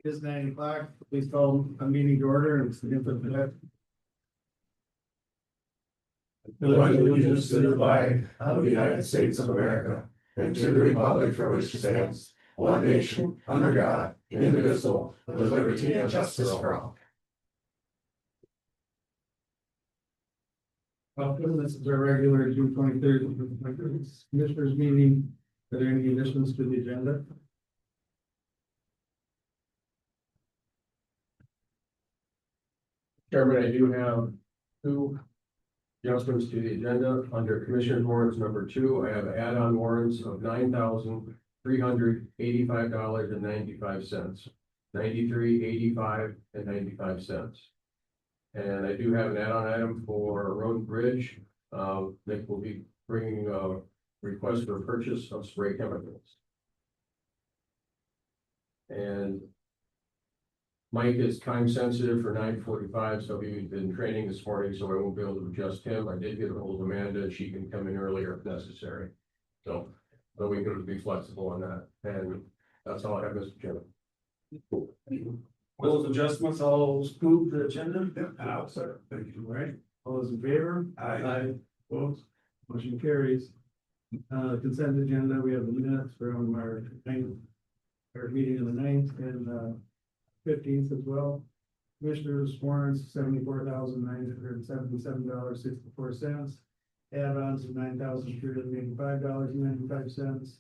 It's 9 o'clock, please call a meeting to order and stand for the pledge. Pledge allegiance to the flag of the United States of America and to the republic for which it stands, one nation, under God, indivisible, with liberty and justice for all. Welcome, this is our regular June 23rd commissioners meeting. Are there any additions to the agenda? Chairman, I do have two adjustments to the agenda. Under Commissioner warrants number 2, I have add-on warrants of $9,385.95, $93.85 and 95 cents. And I do have an add-on item for road and bridge. Nick will be bringing a request for purchase of spray chemicals. And Mike is time sensitive for 9:45, so he's been training this morning, so I won't be able to adjust him. I did get a hold of Amanda, and she can come in earlier if necessary. So we can be flexible on that, and that's all I have, Mr. Chairman. Those adjustments all approved the agenda? Yep, I'll sir. Thank you. All right, all those in favor? Aye. Opposed? Motion carries. Consent agenda, we have the minutes from our meeting on the 9th and 15th as well. Commissioners warrants $74,977.64. Add-ons of $9,385.95.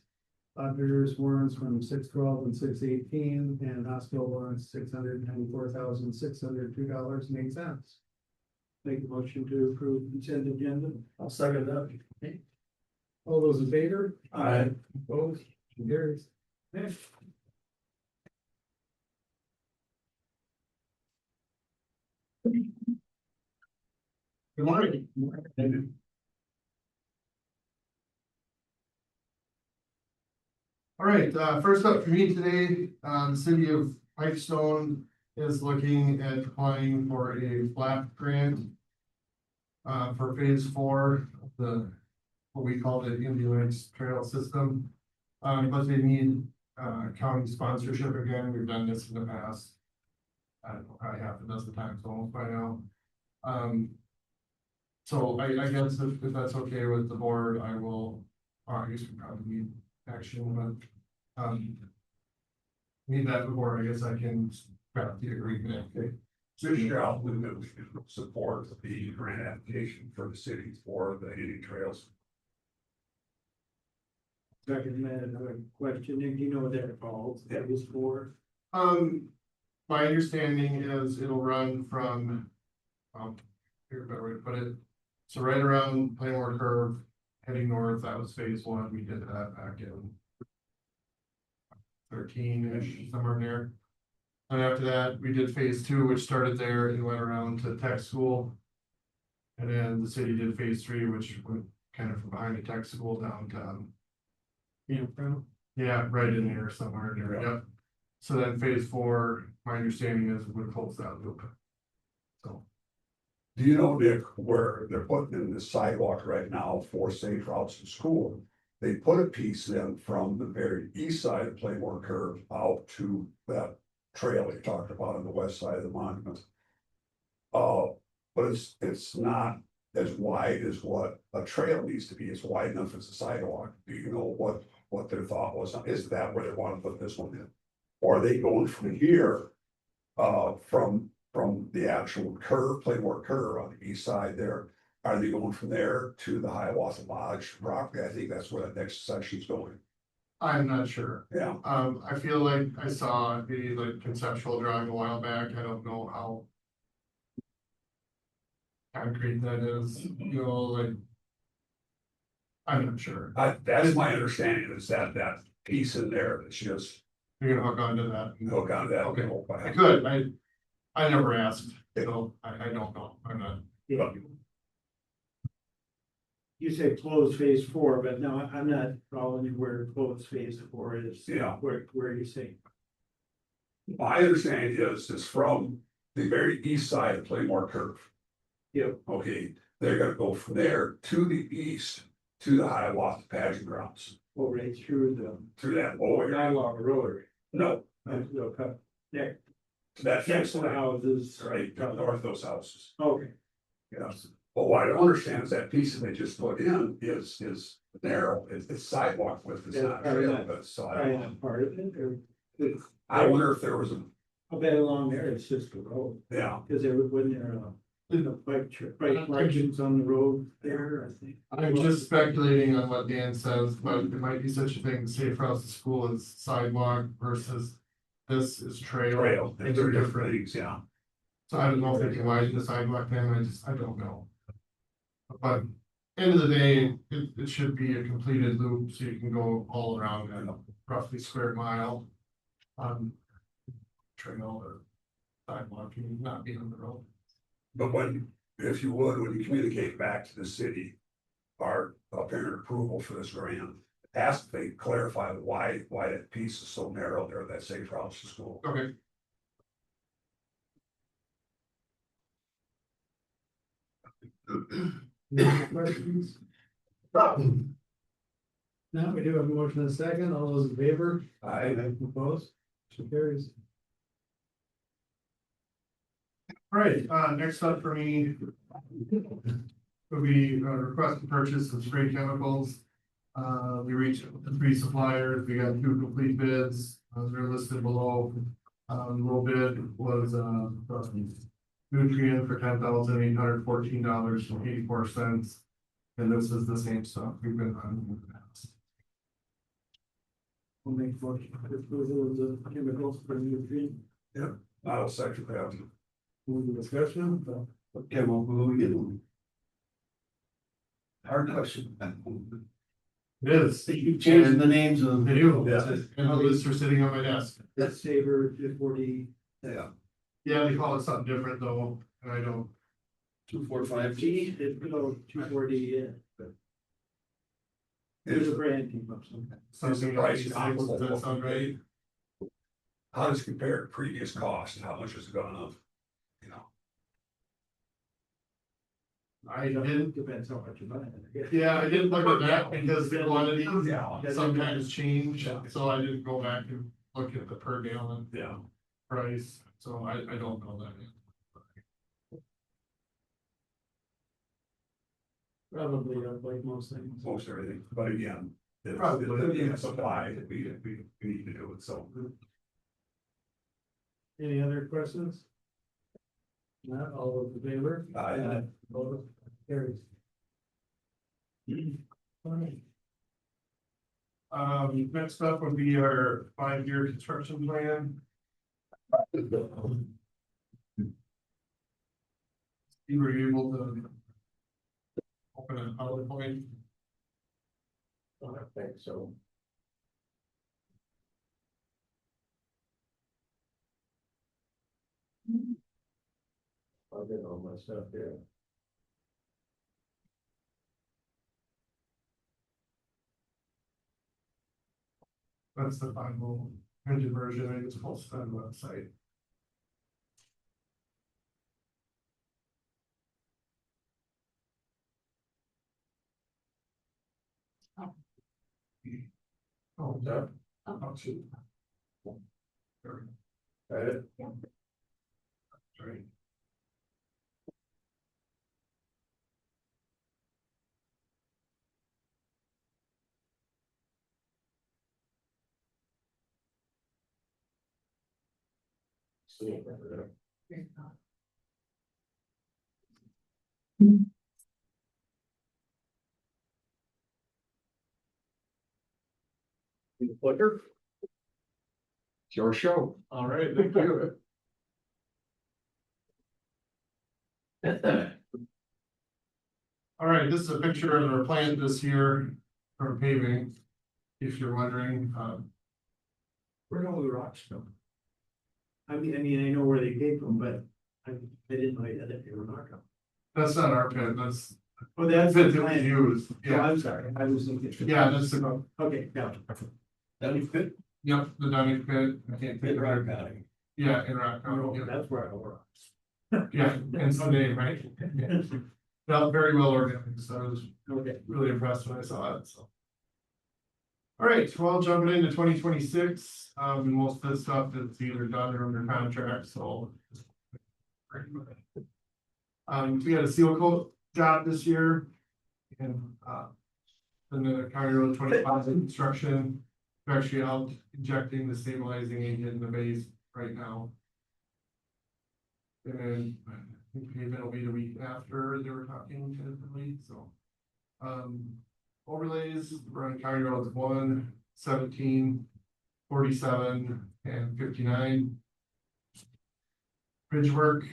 Auditors warrants from 6/12 and 6/18, and hospital warrants $694,602.08. Make a motion to approve consent agenda. I'll second that. Okay. All those in favor? Aye. Opposed? Motion carries. Next. Good morning. All right, first up for me today, the city of Pipestone is looking at applying for a flap grant for phase 4 of the, what we call the Indian Trail System. But they need county sponsorship again. We've done this in the past. I don't know, probably half a dozen times almost by now. So I guess if that's okay with the board, I will, or I guess we probably need action, but need that before I guess I can craft the agreement. Okay. Mr. Alvin, we support the grant application for the city for the Indian Trails. Second, another question, do you know what that involves? That was for? My understanding is it'll run from, here's a better way to put it. So right around Playmore Curve, heading north, that was phase 1. We did that back in 13-ish, somewhere in there. And after that, we did phase 2, which started there and went around to tech school. And then the city did phase 3, which went kind of from behind the tech school down to, yeah, right in there somewhere in there, yep. So then phase 4, my understanding is would close that loop. So. Do you know, Nick, where they're putting in the sidewalk right now for safe routes to school? They put a piece in from the very east side of Playmore Curve out to that trail you talked about on the west side of the monument. But it's not as wide as what a trail needs to be. It's wide enough as a sidewalk. Do you know what their thought was? Is that where they want to put this one in? Or are they going from here, from the actual curve, Playmore Curve on the east side there? Are they going from there to the Hiawatha Lodge property? I think that's where that next section's going. I'm not sure. Yeah. I feel like I saw the conceptual drawing a while back. I don't know how concrete that is, you know, like. I'm not sure. That is my understanding, is that piece in there that's just You're gonna hook onto that. hook on that. Okay. little I pipe. could, I never asked, so I don't know. I'm not. But You said close phase 4, but no, I'm not following where close phase 4 is. Yeah. Where are you saying? my understanding is from the very east side of Playmore Curve. Yep. Okay, they're gonna go from there to the east to the Hiawatha pageant grounds. Go right through through that the, whole not area. along the road, No, they'll cut next, to that next fence to the line, houses. right, north of those houses. Okay, Yes, but what I don't understand is that piece that they just put in is narrow, it's sidewalk width, it's Yeah, not probably trail not. width, so I probably don't know. not part of it, or. it's- I wonder if there was a, I bet along there, it's just a road, yeah, because there was, when there, bike margins on the road there, I think. I'm just speculating on what Dan says, but it might be such a thing, say across the school is sidewalk versus this is trail. trail, Things they're are different different. things, yeah. So I don't know if they can widen the sidewalk then, I don't know. But end of the day, it should be a completed loop, so you can go all around that roughly square mile. Trail or sidewalk, and not be on the road. But when, if you would, when you communicate back to the city, our apparent approval for this grant, ask if they clarify why that piece is so narrow there, that safe routes to school. Okay. Any other questions? Now, we do have a motion and a second, all those in favor? Opposed? Motion carries. All right, next up for me would be a request to purchase of spray chemicals. We reached the 3 suppliers, we got 2 complete bids, they're listed below. The low bid was, Nutrient for $10,814.84. And this is the same stuff we've been on in the past. We'll make motion for approval of the chemicals for new tree. I'll second that. Move the discussion. Okay, well, we get them. Hard question. It is. You changed the names of them. They do, Yeah. and the lists are sitting on my desk. That's Saver 40. Yeah, Yeah, they call it something different though, and I don't. 245T. It's below 240, yeah. But there's a brand name of some. Something price else, comparable? does that sound right? How does it compare to previous costs and how much has it gone up? You know, I didn't, Depends how much you buy it, I guess. yeah, I didn't look at that because the quantity yeah, sometimes change, so I didn't go back and look at the per gallon yeah. price, so I don't know that. Probably like most things. Most everything, but again, it's Probably. the supply that we need to do it, so. Any other questions? Not all of the favor? Aye. Opposed? Carries. Fine. Next up would be our 5-year construction plan. You were able to open a PowerPoint. I think so. I'll get all my stuff here. That's the final printed version. I just posted on the website. Oh, Yeah. oh, shoot. Got it? Sorry. See. Clicker. It's your show. All right, thank you. All right, this is a picture of our plan this year for paving. If you're wondering, Where all the rocks from? I mean, I know where they came from, but I didn't know that they were not coming. that's not our pit, that's Oh, that's the the pit that we plan. use. Oh, Yeah, I'm sorry, I was looking. yeah, that's the, Okay, yeah. That was good. yep, the Dunning pit. I can't think Good of rock it. counting. Yeah, in Rock County, Oh, yeah. that's where I were. Yeah, and Sunday, right? Yeah. Felt very well organized, so I was Okay. really impressed when I saw it, so. All right, well, jumping into 2026, most of the stuff that's either done or under contract, so. We had a seal coat job this year. And, then the County Road 25 construction, we're actually out injecting the stabilizing agent in the base right now. And then, I think pavement will be the week after they were talking tentatively, so. Overlays, we're on County Roads 1, 17, 47, and 59. Bridge work.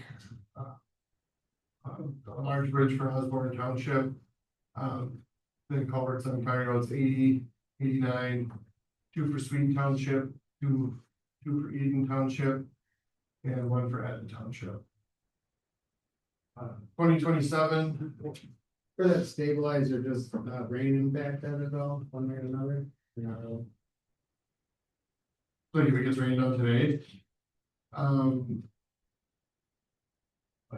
A large bridge for Osborne Township. Then culverts on County Roads 80, 89, 2 for Sweden Township, two for Eden Township, and 1 for Adden Township. 2027. For that stabilizer, just rain impact that at all, one way or another? No. Like if it gets rained on today. I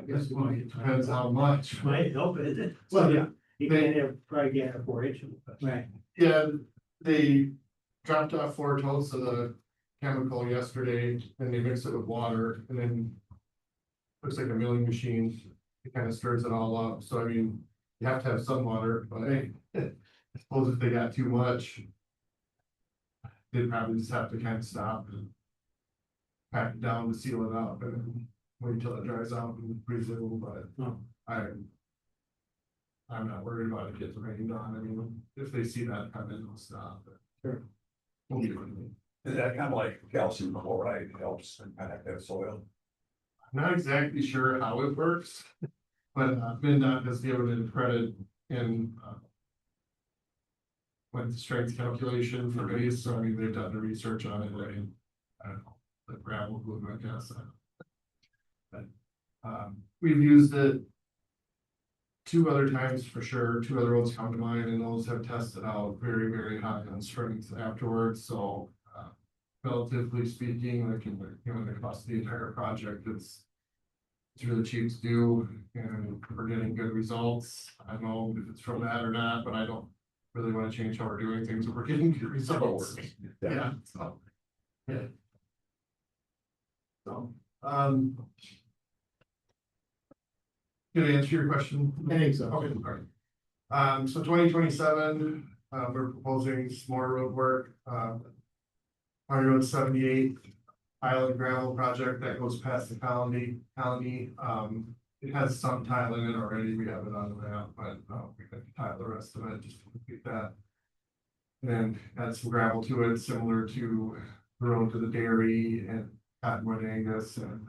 guess It depends how much. Might help it. Well, yeah. You can't have, probably can't have 4-H. Right. Yeah, they dropped off 4 totes of the chemical yesterday, and they mixed it with water, and then. Looks like a milling machine, it kind of stirs it all up, so I mean, you have to have some water, but I suppose if they got too much. They'd probably just have to kind of stop and. Pack it down to seal it up and then wait till it dries out and resume, but Oh. I'm not worried about it getting rained on, I mean, if they see that coming, they'll stop. Sure. Won't do anything. Is that kind of like calcium chloride helps in kind of that soil? Not exactly sure how it works, but MinDOT has given it credit in. With the strength calculation for base, so I mean, they've done the research on it, right? I don't know, the gravel glue, I guess. But, we've used it. 2 other times for sure, 2 other roads come to mind, and those have tested out very, very high on strength afterwards, so. Relatively speaking, like in the cost of the entire project, it's really cheap to do, and we're getting good results. I don't know if it's from that or not, but I don't really want to change how we're doing things, but we're getting good results. Yeah, so. Yeah. So, Did I answer your question? I think so. Okay, all right. So 2027, we're proposing some more road work, County Road 78, Island gravel project that goes past the colony, it has some tile in it already, we have it on the map, but, we have to tile the rest of it just to complete that. And then add some gravel to it, similar to the road to the dairy and Cottonwood Angus and,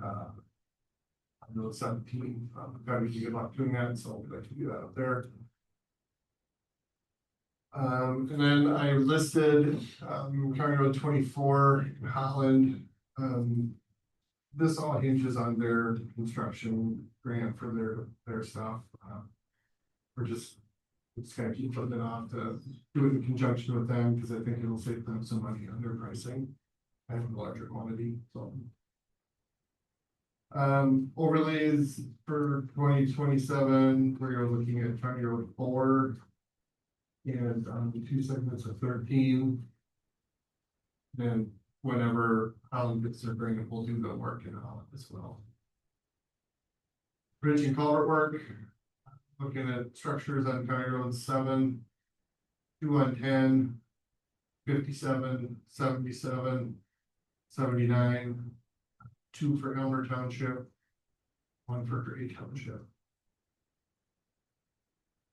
Road 17, gotta be good luck doing that, so we'd like to do that up there. And then I listed, County Road 24 in Holland. This all hinges on their construction grant for their stuff. We're just gonna keep putting it off to do it in conjunction with them, because I think it'll save them some money on their pricing and larger quantity, so. Overlays for 2027, we're looking at County Road 4. And 2 segments of 13. Then whenever Holland gets their grant, we'll do the work in Holland as well. Bridge and culvert work, looking at structures on County Road 7, 2 on 10, 57, 77, 79, 2 for Elmer Township, 1 for Gray Township.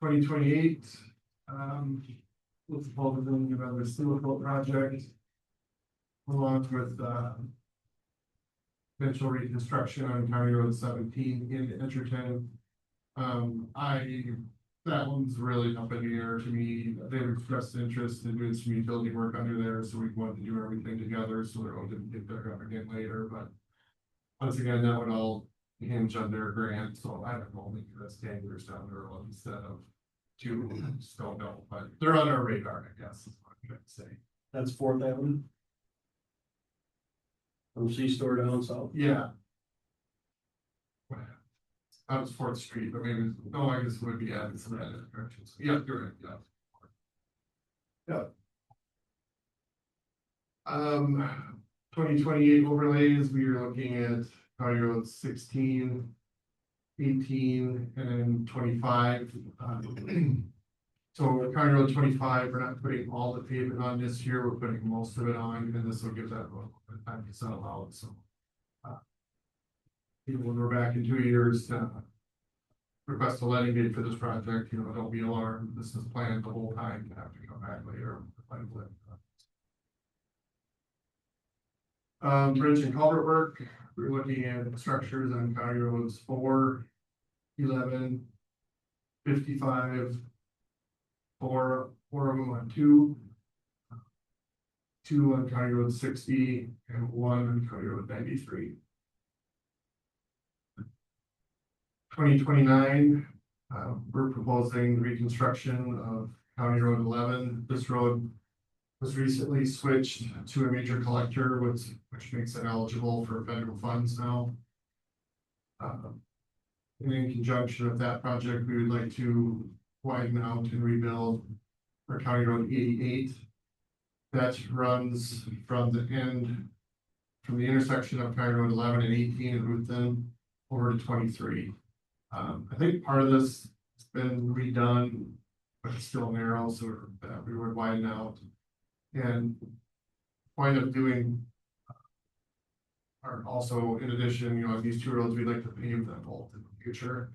2028. With the building another sewer coat project. Along with, potential reconstruction on County Road 17 in Edgerton. That one's really up in the air to me, they've expressed interest in doing some utility work under there, so we wanted to do everything together, so the road didn't get there up again later, but. Once again, that would all hinge on their grant, so I don't know, maybe that's 10 years down the road instead of 2, just don't know, but they're on our radar, I guess, is what I'm trying to say. That's 4th Avenue. From C-store down south. Yeah. That was 4th Street, but maybe, no, I guess it would be added some other directions. Yeah, you're right, yeah. Yeah. Twenty twenty-eight overlays, we are looking at County Road 16, 18, and then 25. So County Road 25, we're not putting all the pavement on this year, we're putting most of it on, and this will give that a little bit of time to settle out, so. When we're back in 2 years, request a letting date for this project, don't be alarmed, this is planned the whole time to have to come back later. Bridge and culvert work, we're looking at structures on County Roads 4, 11, 55, four of them on 2 on County Road 60, and 1 on County Road 93. 2029, we're proposing reconstruction of County Road 11. This road was recently switched to a major collector, which makes it eligible for federal funds now. And in conjunction with that project, we would like to widen out and rebuild our County Road 88. That runs from the intersection of County Road 11 and 18 in Ruthven over to 23. I think part of this has been redone, but it's still narrow, so we would widen out. And point of doing are also, in addition, these 2 roads, we'd like to pave them both in the future.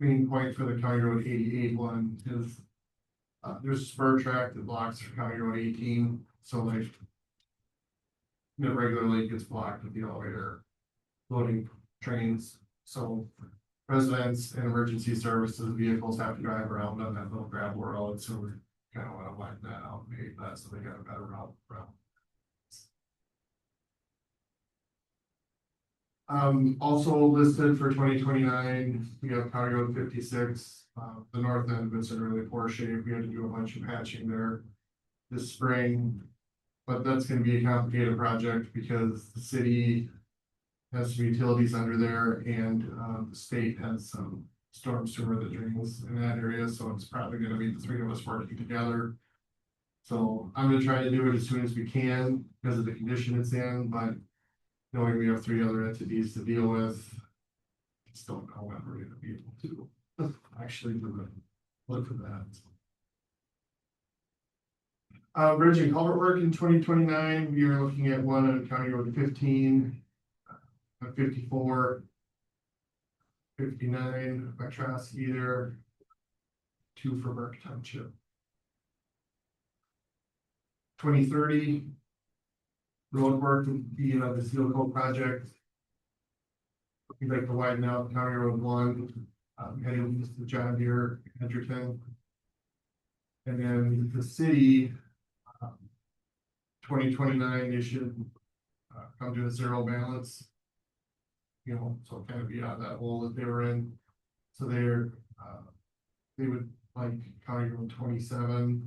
Main point for the County Road 88 one is there's a spur track that blocks County Road 18, so like it regularly gets blocked with the elevator loading trains. So residents and emergency services vehicles have to drive around on that little gravel road, so we kind of want to widen that out, maybe that, so they got a better route. Also listed for 2029, we have County Road 56. The north end of it's in really poor shape. We had to do a bunch of patching there this spring, but that's going to be a complicated project because the city has some utilities under there, and the state has some storm sewer that drains in that area, so it's probably going to be the 3 of us working together. So I'm going to try to do it as soon as we can because of the condition it's in, but knowing we have 3 other entities to deal with, I just don't know when we're going to be able to actually look for that. Bridge and culvert work in 2029, we are looking at 1 on County Road 15, 54, 59, Metrosky there, 2 for Burke Township. 2030, road work would be the Seal Coat project. We'd like to widen out County Road 1, heading east to John Deere, Edgerton. And then the city, 2029, they should come to a 0 balance. So kind of be out of that hole that they were in. So they would like County Road 27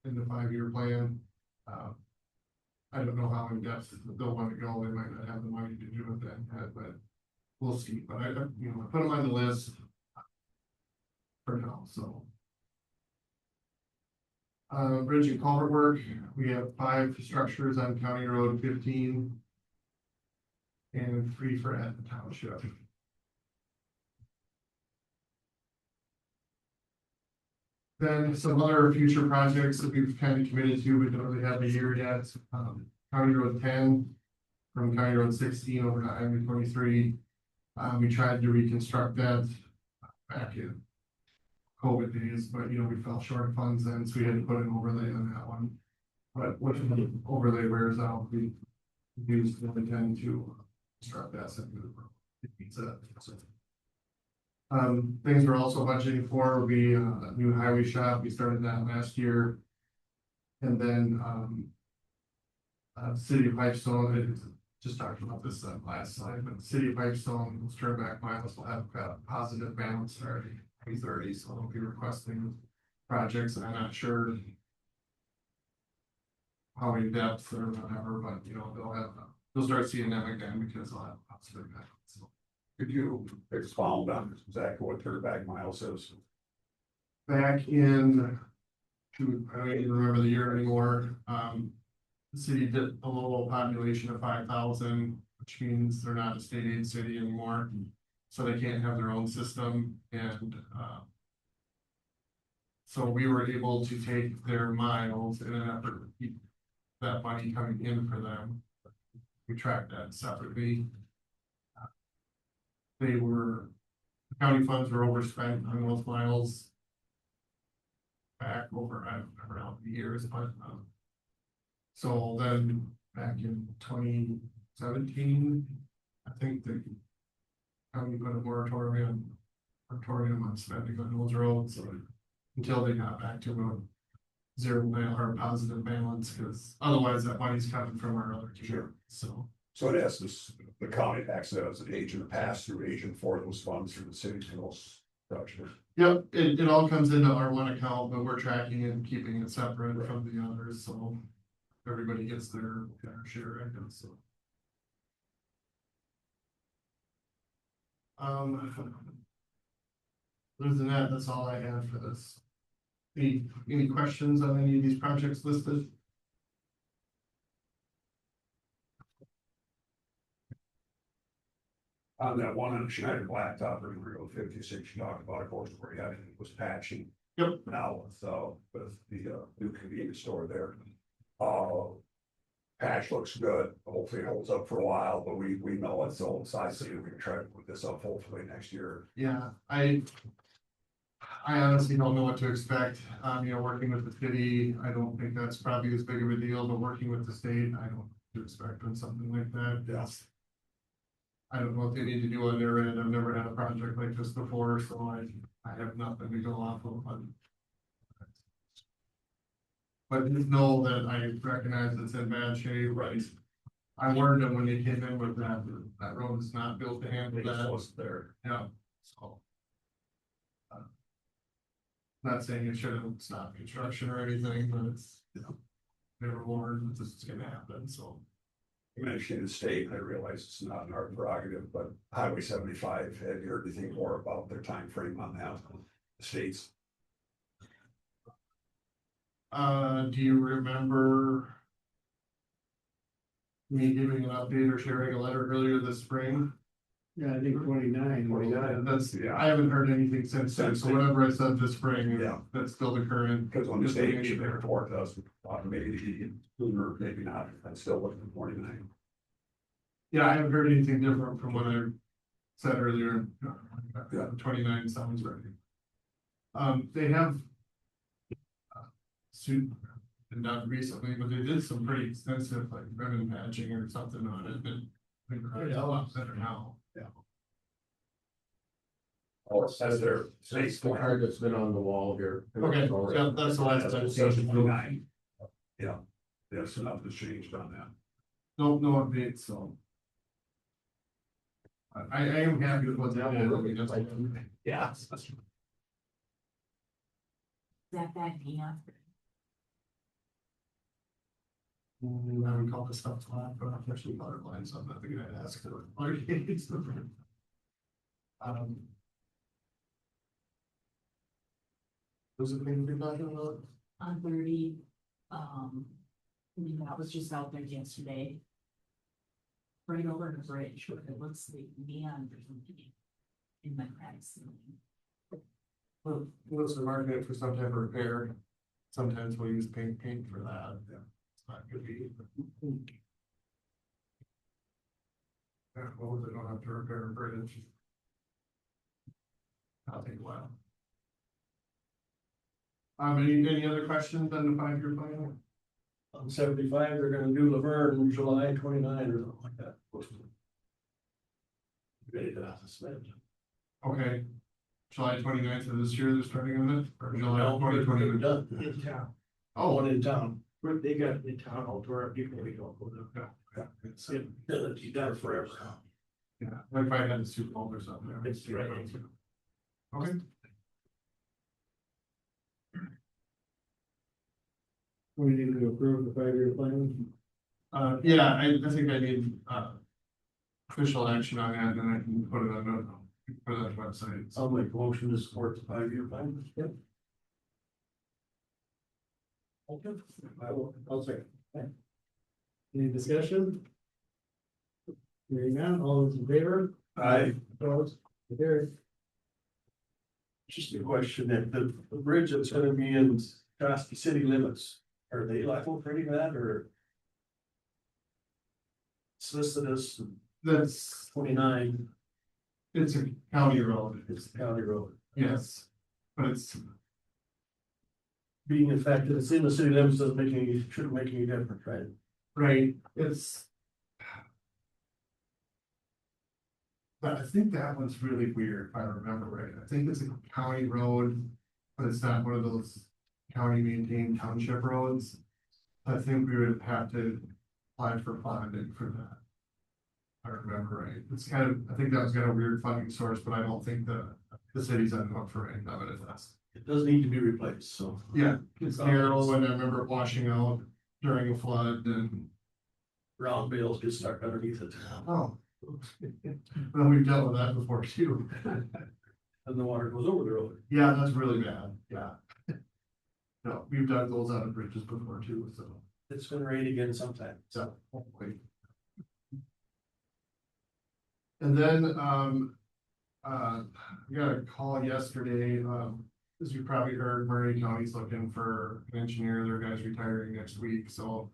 in the 5-year plan. I don't know how in depth they'll want to go. They might not have the money to do it then, but we'll see. But I put them on the list for now. So bridge and culvert work, we have 5 structures on County Road 15. And 3 for Etna Township. Then some other future projects that we've kind of committed to, we don't really have a year yet. County Road 10 from County Road 16 over to Highway 23. We tried to reconstruct that back in COVID days, but we fell short of funds then, so we had to put an overlay on that one. But once the overlay wears out, we used the 10 to construct that second. Things we're also budgeting for will be a new highway shop. We started that last year. And then City of Pipestone, I just talked about this last slide, but the City of Pipestone, those turn back miles will have a positive balance starting 2030. So they'll be requesting projects. I'm not sure how in depth or whatever, but they'll start seeing them again because they'll have positive balance. So. Could you expound on exactly what turnback miles is? Back in, I don't even remember the year anymore. The city did a local population of 5,000, which means they're not a state aid city anymore. So they can't have their own system and, so we were able to take their miles in an effort to keep that money coming in for them. We tracked that separately. They were, the county funds were overspent on those miles. Back over, I don't remember how many years, but, so then back in 2017, I think the county put a moratorium on spending on those roads until they got back to a zero or a positive balance, because otherwise that money's coming from our other tier, so. So in essence, the county acts as an agent, a pass-through agent for those funds through the city to those projects. Yep, it all comes into our one account, but we're tracking it and keeping it separate from the others, so everybody gets their share, I guess, so. Other than that, that's all I have for this. Any questions on any of these projects listed? On that one on Schneider Blacktop, or Route 56, you talked about, of course, where you had, it was patching. Yep. Now with the new convenience store there. Patch looks good, hopefully it holds up for a while, but we know it's old size, so we can try to put this up hopefully next year. Yeah, I honestly don't know what to expect, working with the city, I don't think that's probably as big of a deal, but working with the state, I don't know what to expect on something like that. Yes. I don't know what they need to do on their end, I've never had a project like this before, so I have nothing to go off of. But just know that I recognize it's in bad shape. Right. I warned them when they came in with that road is not built to handle It that. was there. Yeah, so. Not saying it should have stopped construction or anything, but it's, they were warned that this is gonna happen, so. Mentioning the state, I realize it's not in our prerogative, but Highway 75, have you heard anything more about their time frame on that? The states, Do you remember me giving an update or sharing a letter earlier this spring? Yeah, I think 29. 29. That's, Yeah. I haven't heard anything since then, so whatever I said this spring, Yeah. that's still the current. because when the state issued their report to us, maybe sooner, maybe not, I'm still looking for 49. Yeah, I haven't heard anything different from what I said earlier. Yeah. 29 sounds right. They have suit been done recently, but they did some pretty extensive like ribbon patching or something on it, and I think it's a lot better now. Oh, that's their That's state the card that's been on the wall here. Okay, yeah, that's the last I've seen. 29. Yeah, so nothing's changed on that. No updates, so. I am happy with what's out there. Yeah. That bad peanut. I would call this stuff flat, but I'm actually colorblind, so I'm not gonna ask for it. Was it thing we're talking about? On 30, that was just out there yesterday. Right over the bridge, where it looks like meanders in the cracks. Well, those are marketed for some type of repair. Sometimes we'll use paint for that. Yeah. It's not good to eat. Yeah, well, they don't have to repair a bridge. That'll take a while. Any other questions on the 5-year plan? On 75, they're gonna do Laverne in July 29 or something like that. Ready to spend. Okay. July 29th of this year, they're starting on it, or July No, 2020? done in town. Oh, One in town. They got the town hall tour, people we don't go there. yeah, it's, You got it forever. yeah, like if I had a Super Bowl or something. It's right. Okay. We need to approve the 5-year plan. Yeah, I think I need, official action on that, and then I can put it on the website. I'll make a motion to support the 5-year plan. Yep. Okay. I'll say. Any discussion? Hearing none, all those in favor? Opposed? Carried. Just a question, that the bridge that's gonna be in past the city limits, are they liable for any of that, or? It's listed as That's, 29, it's a county road, it's the county road. yes, but it's, Being in fact that it's in the city limits doesn't make any, shouldn't make any difference, right? right, it's. But I think that one's really weird, if I remember right, I think it's a county road, but it's not one of those county maintained township roads. I think we would have to apply for funding for that. If I remember right, it's kind of, I think that was got a weird funding source, but I don't think the city's on hook for any of it, if that's. It does need to be replaced, so. Yeah, it's narrow, and I remember it washing out during a flood and, Round bales get stuck underneath it, oh. Well, we've dealt with that before too. and the water goes over the road. Yeah, that's really bad, yeah. No, we've dug those out of bridges before too, so, It's gonna rain again sometime. hopefully. And then, we got a call yesterday, as you probably heard, Murray County's looking for an engineer, their guy's retiring next week, so.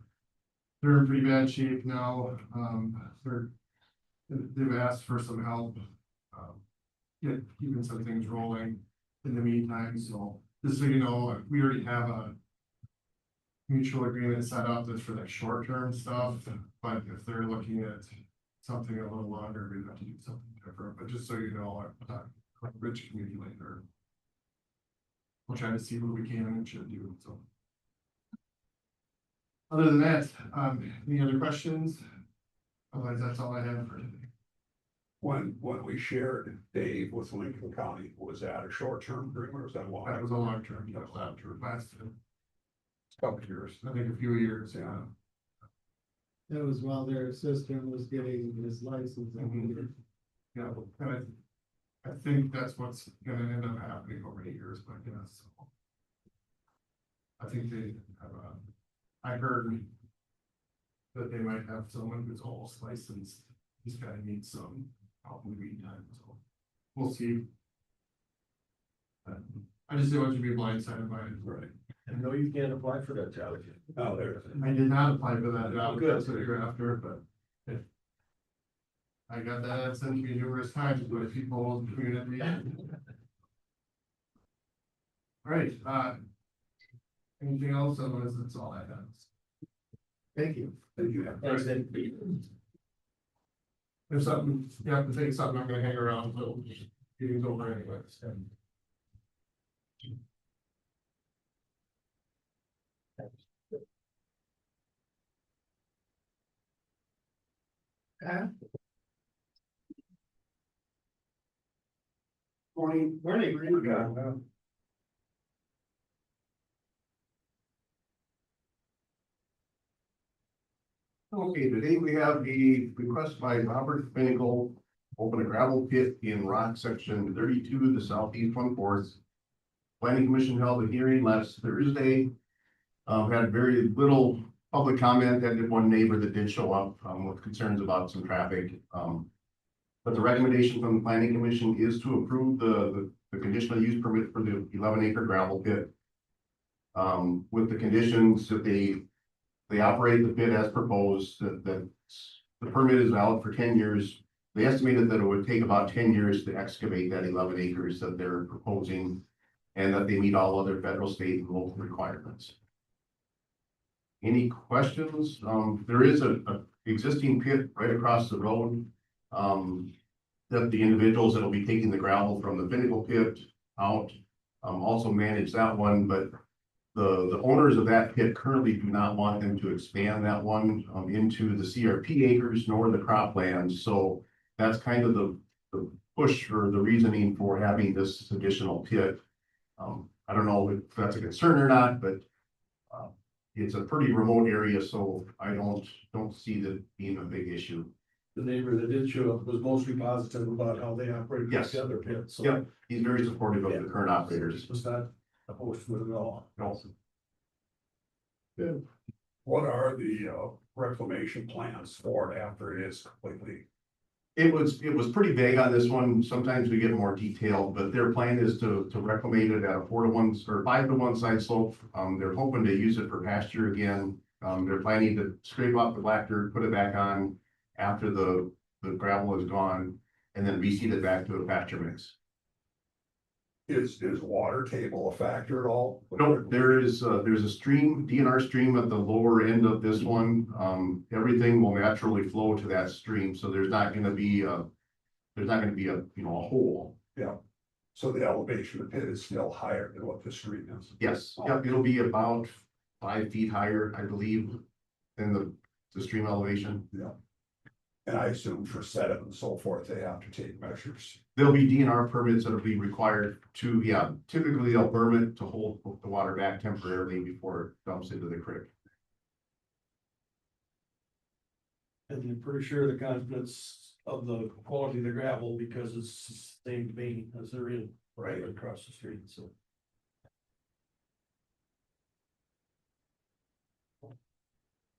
They're in pretty bad shape now, they've asked for some help. Keeping some things rolling in the meantime, so just so you know, we already have a. Mutual agreement set up that's for like short-term stuff, but if they're looking at something a little longer, we'd have to do something different, but just so you know, Rich community later. We'll try to see what we can and should do, so. Other than that, any other questions? Otherwise, that's all I have for today. When we shared Dave with Lincoln County, was that a short-term agreement or was that a long? That was a long-term, that was after last, Couple of years. I think a few years, yeah. That was while their system was getting his license. Mhm. Yeah, and I think that's what's gonna end up happening over the years, but yes. I think they have I heard. That they might have someone who's almost licensed, this guy needs some help in the meantime, so we'll see. I just didn't want you to be blindsided by it. Right. And no, you can't apply for that job. Oh, there. I did not apply for that job, Good. that's what you're after, but. I got that sent to me numerous times, but if people community. Alright, anything else, otherwise that's all I have. Thank you. Thank you. Thanks, Dave. If something, you have to think something, I'm gonna hang around until meeting's over anyways. Morning. Morning. Okay, today we have the request by Robert Finkel, open a gravel pit in rock section 32, the southeast 1/4. Planning Commission held a hearing last Thursday. Had very little public comment, had one neighbor that did show up, with concerns about some traffic. But the recommendation from the Planning Commission is to approve the conditional use permit for the 11-acre gravel pit. With the conditions that they operate the pit as proposed, that the permit is valid for 10 years. They estimated that it would take about 10 years to excavate that 11 acres that they're proposing, and that they meet all other federal, state, and local requirements. Any questions? There is a existing pit right across the road. That the individuals that will be taking the gravel from the Pinnacle pit out, also manage that one, but the owners of that pit currently do not want them to expand that one into the CRP acres nor the croplands. So that's kind of the push or the reasoning for having this additional pit. I don't know if that's a concern or not, but it's a pretty remote area, so I don't see that being a big issue. The neighbor that did show up was mostly positive about how they operate Yes. the other pit, so. Yep, he's very supportive of the current operators. Was not opposed to it at all. Also, Good. What are the reclamation plans for it after it is completely? It was pretty vague on this one. Sometimes we get more detailed, but their plan is to reclaim it at a 4-to-1 or 5-to-1 side slope. They're hoping to use it for pasture again. They're planning to scrape off the black dirt, put it back on after the gravel is gone, and then reseed it back to a pasture mix. Is water table a factor at all? No, there's a stream, DNR stream at the lower end of this one. Everything will naturally flow to that stream, so there's not gonna be a, you know, a hole. Yeah. So the elevation of the pit is still higher than what the street is. Yes, yep, it'll be about 5 feet higher, I believe, than the stream elevation. Yeah. And I assume for sediment and so forth, they have to take measures. There'll be DNR permits that'll be required to, yeah, typically they'll permit to hold the water back temporarily before it dumps into the creek. And you're pretty sure the confidence of the quality of the gravel because it's the same vein as they're in right across the street, so.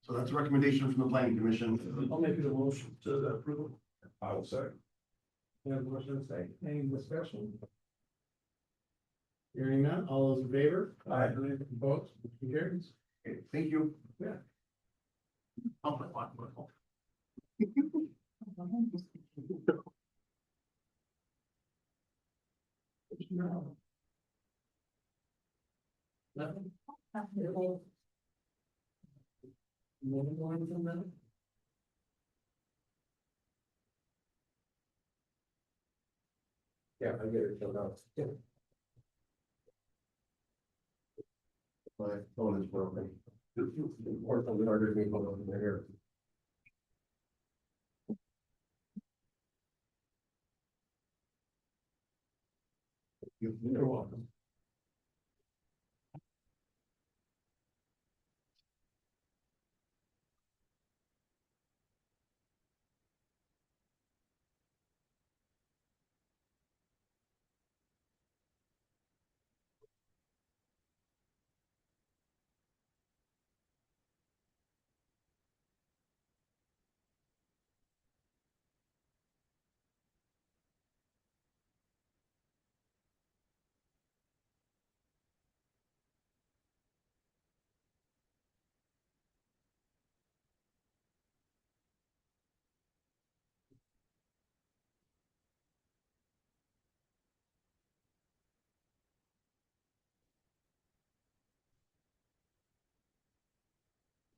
So that's a recommendation from the planning commission. I'll make it a motion to approve. I will say. We have a motion and a second. Any discussion? Hearing none, all those in favor? Aye. Opposed, motion carries. Okay, thank you. Yeah. I'll put one. Nothing? Moving on from that? Yeah, I get it filled out. My phone is broken. Important harder to me over here. You're welcome.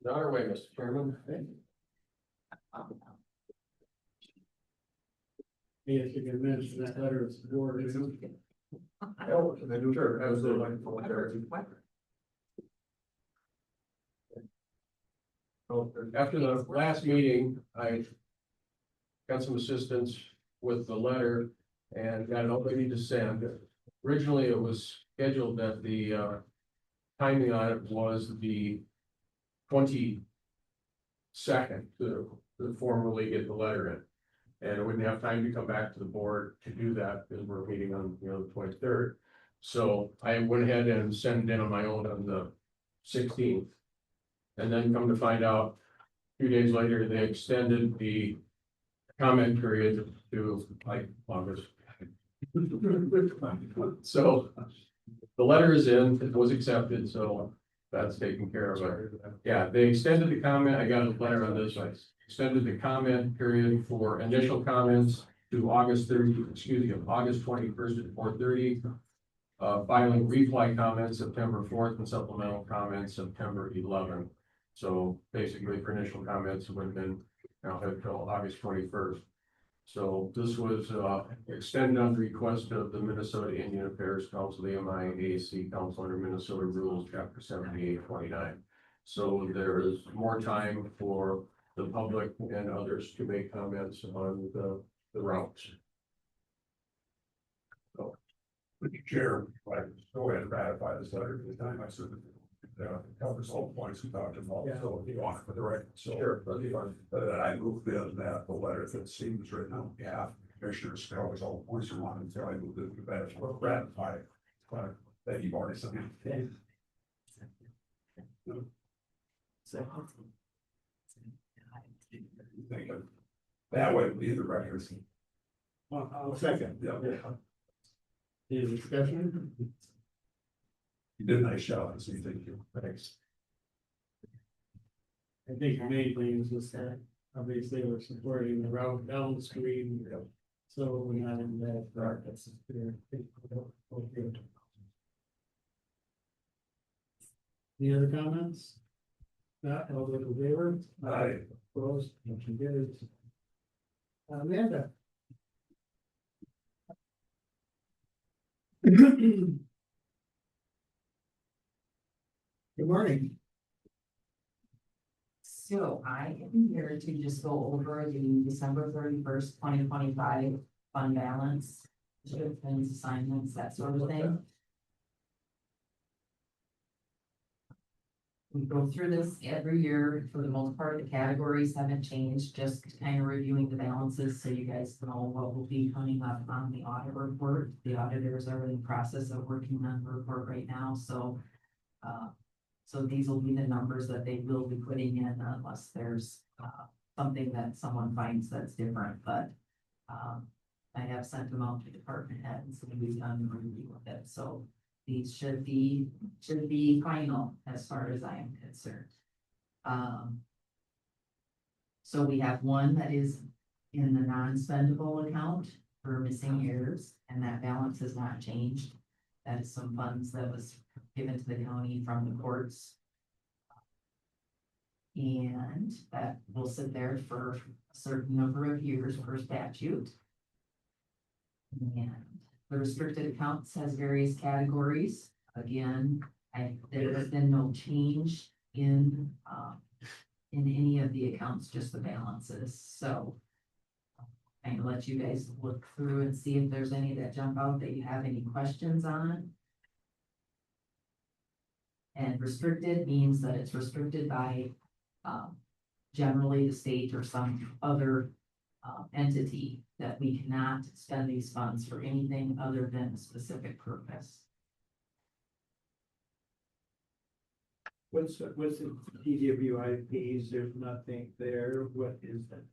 On our way, Mr. Chairman. If you can mention that letter of support. Oh, sure, absolutely. So after the last meeting, I got some assistance with the letter and got it all ready to send. Originally, it was scheduled that the timing on it was the 22nd to formally get the letter in. And I wouldn't have time to come back to the board to do that because we're meeting on, the 23rd. So I went ahead and sent it in on my own on the 16th. And then come to find out, a few days later, they extended the comment period to like August. So the letter is in, it was accepted, so that's taken care of. Yeah, they extended the comment, I got a letter on this, I extended the comment period for initial comments to August 21st at 4:30. Filing reply comments September 4th and supplemental comments September 11th. So basically for initial comments, it would have been until August 21st. So this was extended on request of the Minnesota Indian Affairs Council, the MIAC Council under Minnesota Rules, Chapter 7829. So there is more time for the public and others to make comments on the routes. Mr. Chair, I go ahead and ratify this letter at the time I said covers all the points we talked about. Yeah. So if you want it for the record, so. Sure, that'd be fine. I moved in that the letter that seems written on behalf of commissioners covers all the points you wanted, so I moved it that as well ratify. That you've already signed. Think of, that way, be the records. I'll second. Yeah. Any discussion? You did a nice job, so thank you. Thanks. I think the main thing is just that, obviously, we're supporting the route down the street. So we're not in that darkness. Okay. Any other comments? Not, all those in favor? Aye. Opposed, motion carries. Amanda. Good morning. So I am here to just go over the December 31st, 2025 fund balance, shipments, assignments, that sort of thing. We go through this every year. For the most part, the categories haven't changed, just kind of reviewing the balances so you guys know what will be coming up on the audit report. The auditors are in the process of working on the report right now, so these will be the numbers that they will be putting in unless there's something that someone finds that's different, but I have sent them out to department heads and we've done a review of it, so these should be final as far as I am concerned. So we have one that is in the non-spendable account for missing errors, and that balance has not changed. That is some funds that was given to the county from the courts. And that will sit there for a certain number of years per statute. And the restricted accounts has various categories. Again, there has been no change in any of the accounts, just the balances. So I'm gonna let you guys look through and see if there's any that jump out that you have any questions on. And restricted means that it's restricted by generally the state or some other entity, that we cannot spend these funds for anything other than a specific purpose. What's the DWI fees? There's nothing there. What is that?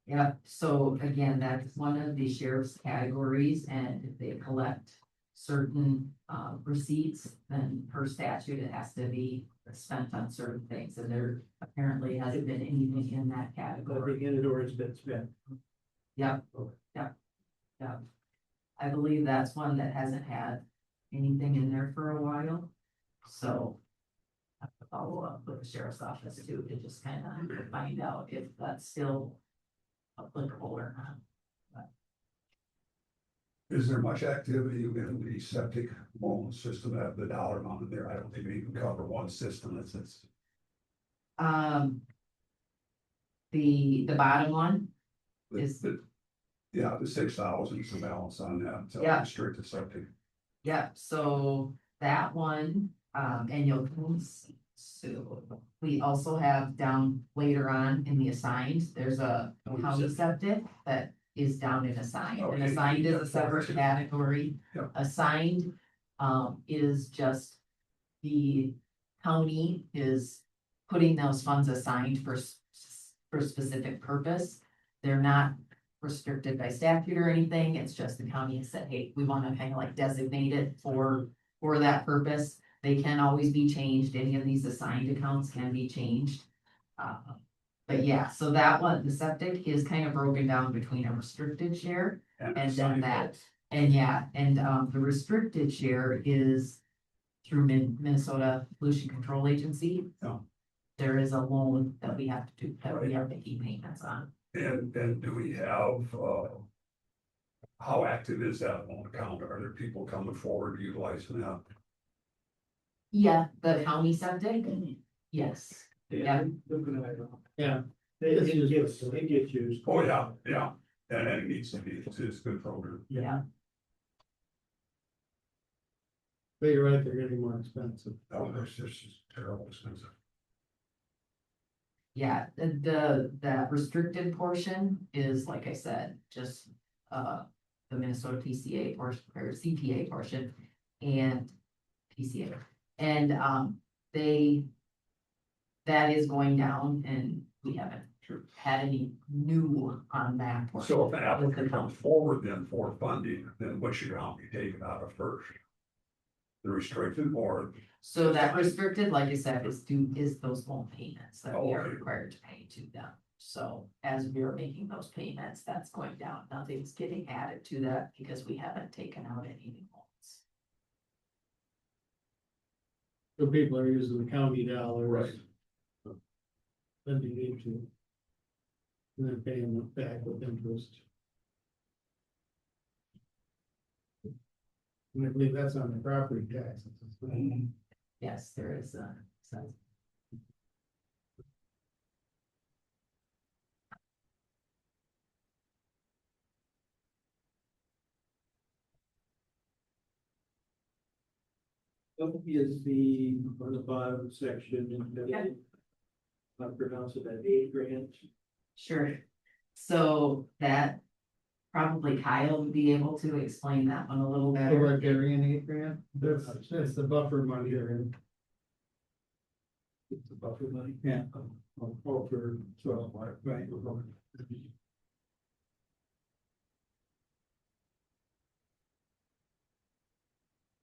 Yeah, so again, that's one of the sheriff's categories, and if they collect certain receipts, then per statute, it has to be spent on certain things, and there apparently hasn't been anything in that category. Nothing in it or it's been spent. Yep, yep, yep. I believe that's one that hasn't had anything in there for a while, so I have to follow up with the sheriff's office too, to just kind of find out if that's still applicable or not. Is there much activity in the septic loan system at the dollar amount in there? I don't think we can cover one system. It's The bottom one is, yeah, the 6,000 is the balance on that. Yeah. Restricted septic. yeah, so that one, and you'll see, so we also have down later on in the assigned, there's a county septic that is down in assigned, and Okay. assigned is a separate category. Yep. Assigned, is just the county is putting those funds assigned for specific purpose. They're not restricted by statute or anything, it's just the county has said, hey, we wanna kind of like designate it for that purpose. They can always be changed, any of these assigned accounts can be changed. But yeah, so that one, the septic is kind of broken down between a restricted share and then assigned that. votes. And yeah, and the restricted share is through Minnesota Pollution Control Agency. Yeah. There is a loan that we have to do, that we are making payments on. And do we have, how active is that loan account? Are there people coming forward utilizing that? Yeah, the county septic, yes. Yeah. Yeah, it gets used. Oh, yeah, yeah. And it needs to be, it's a good program. Yeah, But you're right, they're getting more expensive. Oh, that's just terrible expensive. yeah, that restricted portion is, like I said, just the Minnesota PCA portion or CPA portion and PCA. And they that is going down and we haven't Sure. had any new on that. So if an applicant comes forward then for funding, then what should be taken out of first? The restricted or, So that restricted, like I said, is those loan payments that we are Okay. required to pay to them. So as we are making those payments, that's going down. Nothing's getting added to that because we haven't taken out any new loans. So people are using the county dollars. Right. Then you need to. And then paying them back with interest. And I believe that's on the property taxes. Yes, there is a, so. What is the, on the bottom section, Yeah. I pronounce it at $8,000. Sure. So that probably Kyle would be able to explain that one a little So better. what, carrying $8,000? That's the buffer money there. It's the buffer money? Yeah. Oh, for, so, right.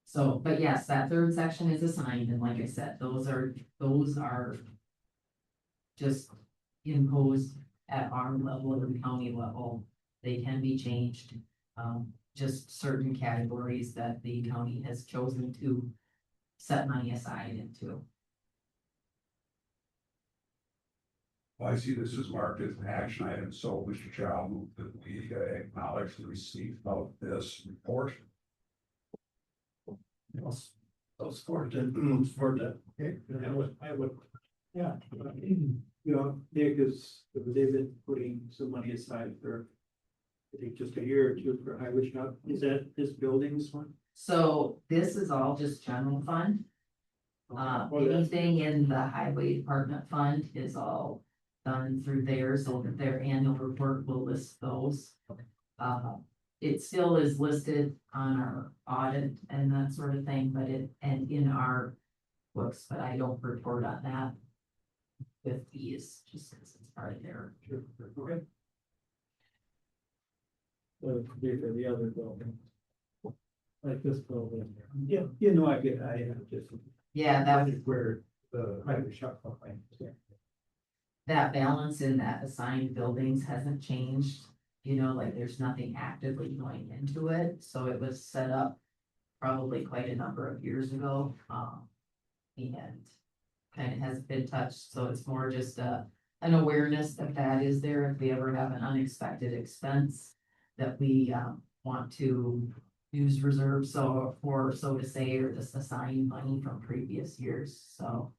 So, but yes, that third section is assigned, and like I said, those are just imposed at our level or the county level. They can be changed, just certain categories that the county has chosen to set money aside into. I see this is marked as an action item, so Mr. Chair, I'll move that we acknowledge the receipt of this report. I'll support that, support that. Okay, I would, yeah, you know, Nick is, they've been putting some money aside for, I think, just a year or two for highway shop. Is that this building's one? So this is all just general fund. Well, that's- Anything in the highway department fund is all done through there, so that their annual report will list those. It still is listed on our audit and that sort of thing, but and in our books, but I don't report on that with fees, just because it's part of their. Sure, okay. Be for the other building. Like this building. Yeah, you know, I just. Yeah, that is where the highway shop. that balance in that assigned buildings hasn't changed. You know, like there's nothing actively going into it, so it was set up probably quite a number of years ago. And kind of hasn't been touched, so it's more just an awareness that that is there if we ever have an unexpected expense that we want to use reserves so to say, or just assign money from previous years, so.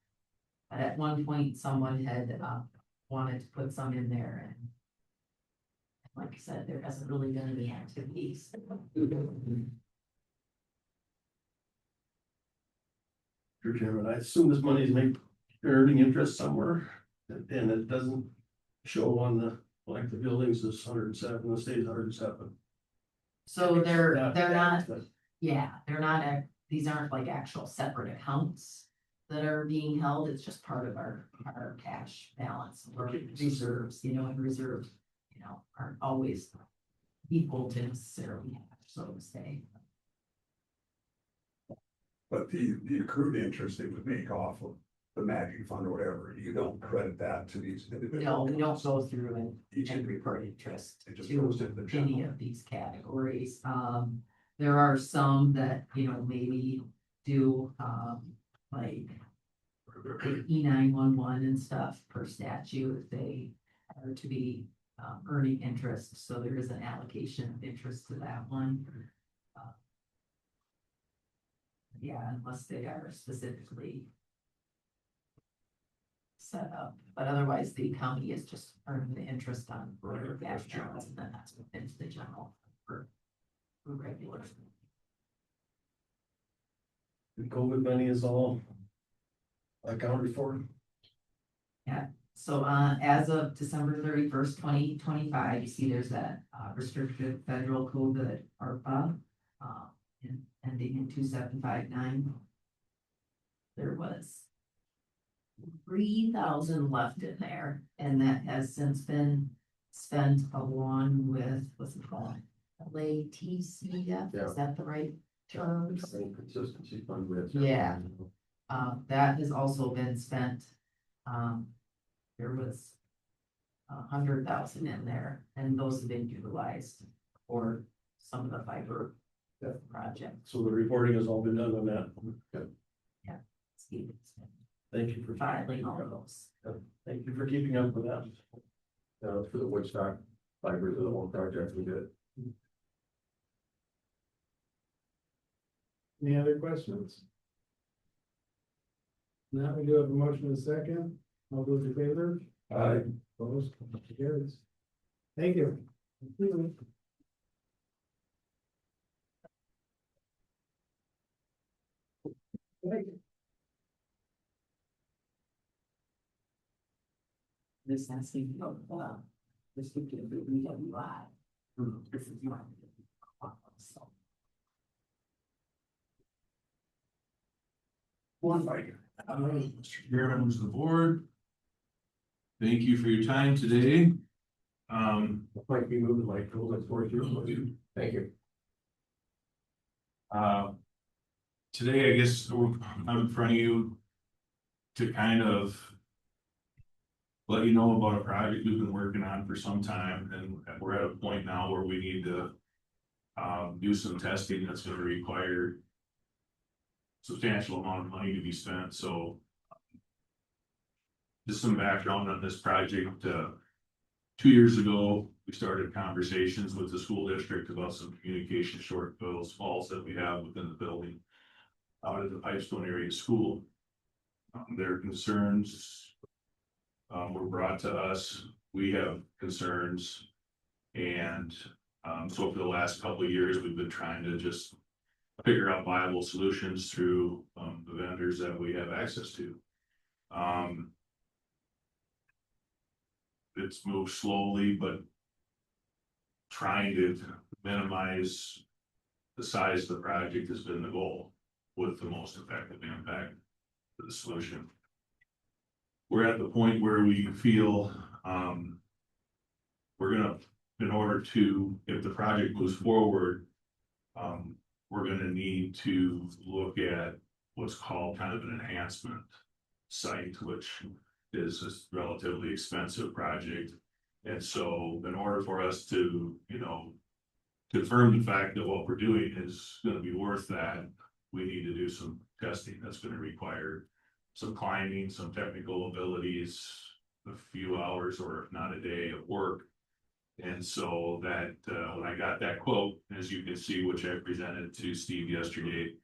But at one point, someone had wanted to put some in there and. Like I said, there hasn't really been any activities. Mr. Chairman, I assume this money is earning interest somewhere, and it doesn't show on the, like, the buildings is 107, the state's 107. So they're not, But yeah, they're not, these aren't like actual separate accounts that are being held, it's just part of our cash balance or reserves, you know, and reserves, you know, aren't always equal to necessarily have, so to say. But the accrued interest they would make off of the matching fund or whatever, you don't credit that to these individuals. No, we don't go through and Each report interest It just to goes into the any general. of these categories. There are some that, you know, maybe do, like E911 and stuff per statute, they are to be earning interest, so there is an allocation of interest to that one. Yeah, unless they are specifically set up, but otherwise the county is just earning the interest on their cash balance, and then that's within the general for regular. the COVID money is all accounted for. So, as of December 31st, 2025, you see there's that, restricted federal COVID ARPA, ending in 2759. There was 3,000 left in there, and that has since been spent along with, what's it called? LATCF, Yeah. is that the right terms? Consistency fund. Yeah. That has also been spent, there was 100,000 in there, and those have been utilized for some of the fiber projects. So the reporting has all been done on that. Stevens Thank you for filing all of those. Thank you for keeping up with that. For the Woodstock fiber, the one project we did. Any other questions? Now we do have a motion and a second. All those in favor? Aye. Opposed? Motion carries. Thank you. This has to be, this would be a WI. This is not. So, One fight. Mr. Chairman, members of the board. Thank you for your time today. Might be moving like towards you. Thank you. Today, I guess I'm in front of you to kind of let you know about a project we've been working on for some time, and we're at a point now where we need to do some testing that's going to require substantial amount of money to be spent. So just some background on this project. 2 years ago, we started conversations with the school district about some communication shortfalls that we have within the building out at the Pipestone area school. Their concerns were brought to us. We have concerns. And so for the last couple of years, we've been trying to just figure out viable solutions through the vendors that we have access to. It's moved slowly, but trying to minimize the size of the project has been the goal with the most effective impact for the solution. We're at the point where we feel we're gonna, in order to, if the project moves forward, we're gonna need to look at what's called kind of an enhancement site, which is a relatively expensive project. And so in order for us to, confirm the fact that what we're doing is gonna be worth that, we need to do some testing that's gonna require some climbing, some technical abilities, a few hours or if not a day of work. And so that when I got that quote, as you can see, which I presented to Steve yesterday,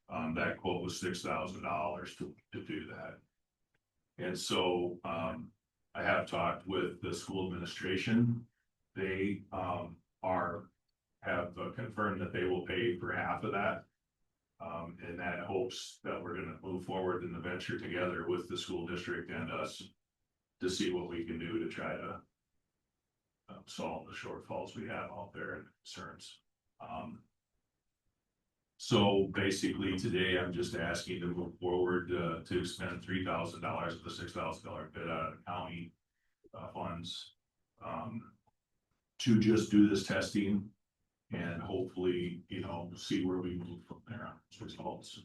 that quote was $6,000 to do that. And so I have talked with the school administration. They have confirmed that they will pay for half of that. And that hopes that we're gonna move forward in the venture together with the school district and us to see what we can do to try to solve the shortfalls we have out there and concerns. So basically today, I'm just asking to move forward to spend $3,000 of the $6,000 bid out of the county funds to just do this testing and hopefully, see where we move from there on those results.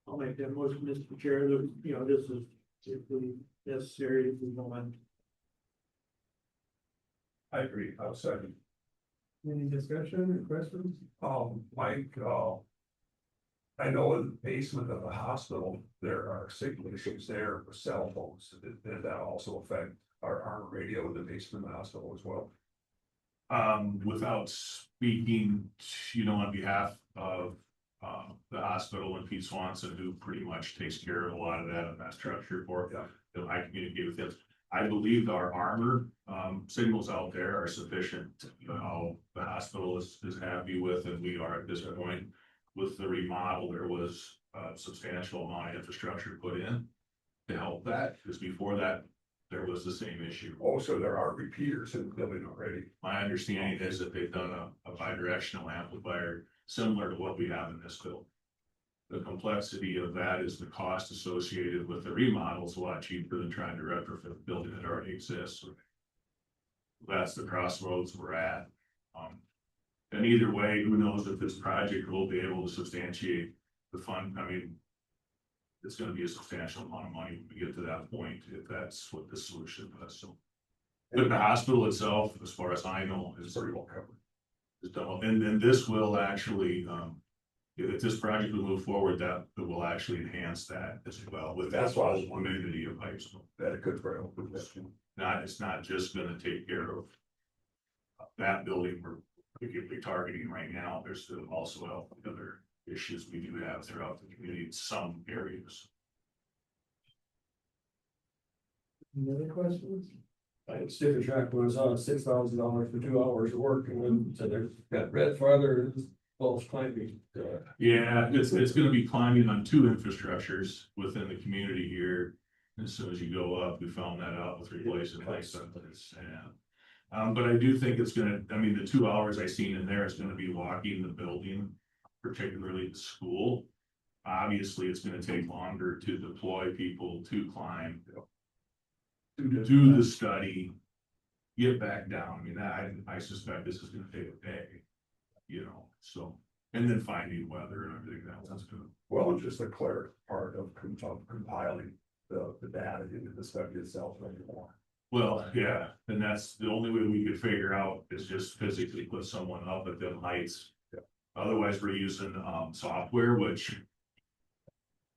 I'll make that motion, Mr. Chair, that, this is strictly necessary if we want. I agree, I'll second. Any discussion or questions? Mike, I know in the basement of the hospital, there are signal issues there for cell phones. Did that also affect our armor radio in the basement of the hospital as well? Without speaking, on behalf of the hospital and Pete Swanson, who pretty much takes care of a lot of that in that structure for, I communicate with him. I believe our armor signals out there are sufficient. The hospital is happy with, and we are at this point with the remodel. There was a substantial amount of infrastructure put in to help that, because before that, there was the same issue. Also, there are repeaters in the building already. My understanding is that they've done a bidirectional amplifier similar to what we have in this building. the complexity of that is the cost associated with the remodels a lot cheaper than trying to retrofit a building that already exists. That's the crossroads we're at. And either way, who knows if this project will be able to substantiate the fund, I mean. It's gonna be a substantial amount of money when we get to that point, if that's what the solution is, so. But the hospital itself, as far as I know, is pretty well covered. Is done, and then this will actually, if this project will move forward, that it will actually enhance that as well with that That's what I was whole wondering. community of Pipestone. That it could very well do that. It's not just gonna take care of that building we're particularly targeting right now. There's also other issues we do have throughout the community in some areas. Any other questions? I sticker track was $6,000 for 2 hours of work, and then so there's got red farther, false climbing. Yeah, it's gonna be climbing on two infrastructures within the community here. As soon as you go up, we found that out with replacing like something, yeah. But I do think it's gonna, I mean, the 2 hours I seen in there is gonna be walking the building, particularly the school. Obviously, it's gonna take longer to deploy people to climb. To do the study, get back down. I mean, I suspect this is gonna take a day, you know, so. And then finding weather and everything that's good. Well, and just the clear part of compiling the data into the study itself anymore. Well, yeah, and that's the only way we could figure out is just physically put someone up at them heights. Yeah. Otherwise, we're using software, which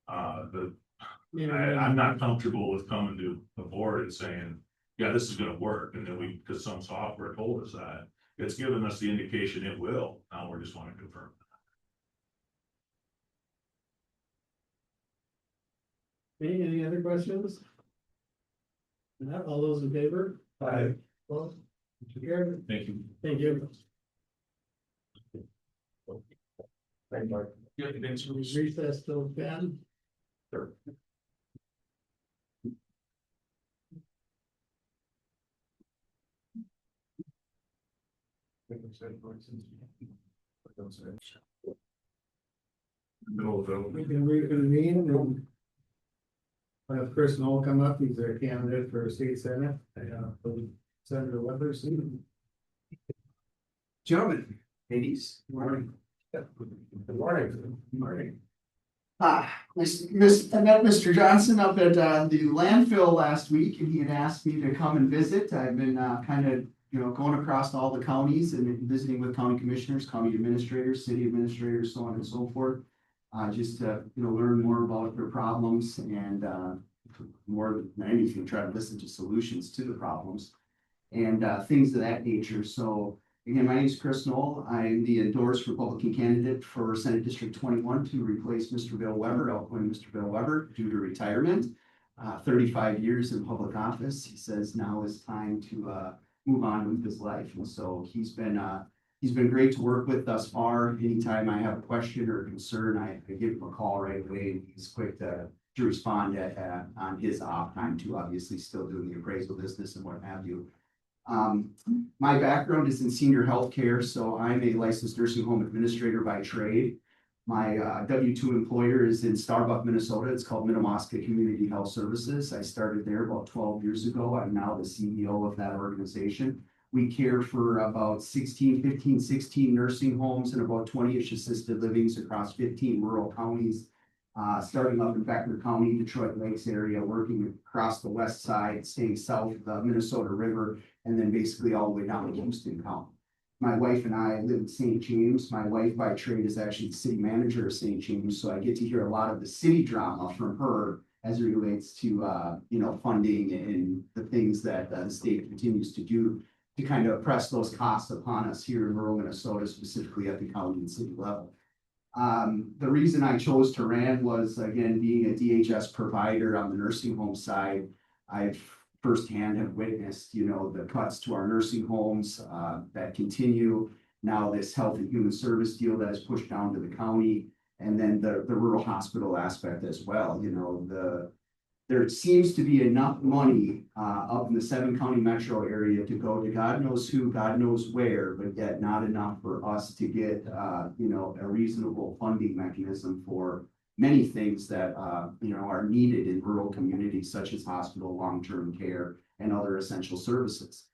I'm not comfortable with coming to the board and saying, yeah, this is gonna work, and then because some software told us that. It's given us the indication it will, now we're just wanting to confirm. Any other questions? Not all those in favor? Aye. Opposed? Motion carried. Thank you. Thank you. Thank you. Yeah, thanks. Recess till 10. Sure. Middle of the. We can reconvene and have Chris Knoll come up. He's our candidate for state senate. Senator Weber. Gentlemen, ladies, Good morning. Good morning. Good morning. I met Mr. Johnson up at the landfill last week, and he had asked me to come and visit. I've been kind of, going across all the counties and visiting with county commissioners, county administrators, city administrators, so on and so forth. Just to, learn more about their problems and more than anything, try to listen to solutions to the problems and things of that nature. So again, my name is Chris Knoll. I'm the endorsed Republican candidate for Senate District 21 to replace Mr. Bill Weber, outgoing Mr. Bill Weber, due to retirement. 35 years in public office. He says now is time to move on with his life. And so he's been great to work with thus far. Anytime I have a question or a concern, I give him a call right away. He's quick to respond on his off time too, obviously still doing the appraisal business and what have you. My background is in senior healthcare, so I'm a licensed nursing home administrator by trade. My W-2 employer is in Starbuck, Minnesota. It's called Minnemoska Community Health Services. I started there about 12 years ago. I'm now the CEO of that organization. We care for about 16 nursing homes and about 20-ish assisted livings across 15 rural counties. Starting up in Beckner County, Detroit Lakes area, working across the west side, staying south of the Minnesota River, and then basically all the way down to Houston County. My wife and I live in St. James. My wife by trade is actually the city manager of St. James, so I get to hear a lot of the city drama from her as it relates to funding and the things that the state continues to do to kind of press those costs upon us here in rural Minnesota, specifically at the county and city level. The reason I chose to run was, again, being a DHS provider on the nursing home side. I've firsthand have witnessed, the cuts to our nursing homes that continue. Now this health and human service deal that is pushed down to the county, and then the rural hospital aspect as well. There seems to be enough money up in the 7-county metro area to go to God knows who, God knows where, but yet not enough for us to get, a reasonable funding mechanism for many things that, are needed in rural communities such as hospital, long-term care, and other essential services.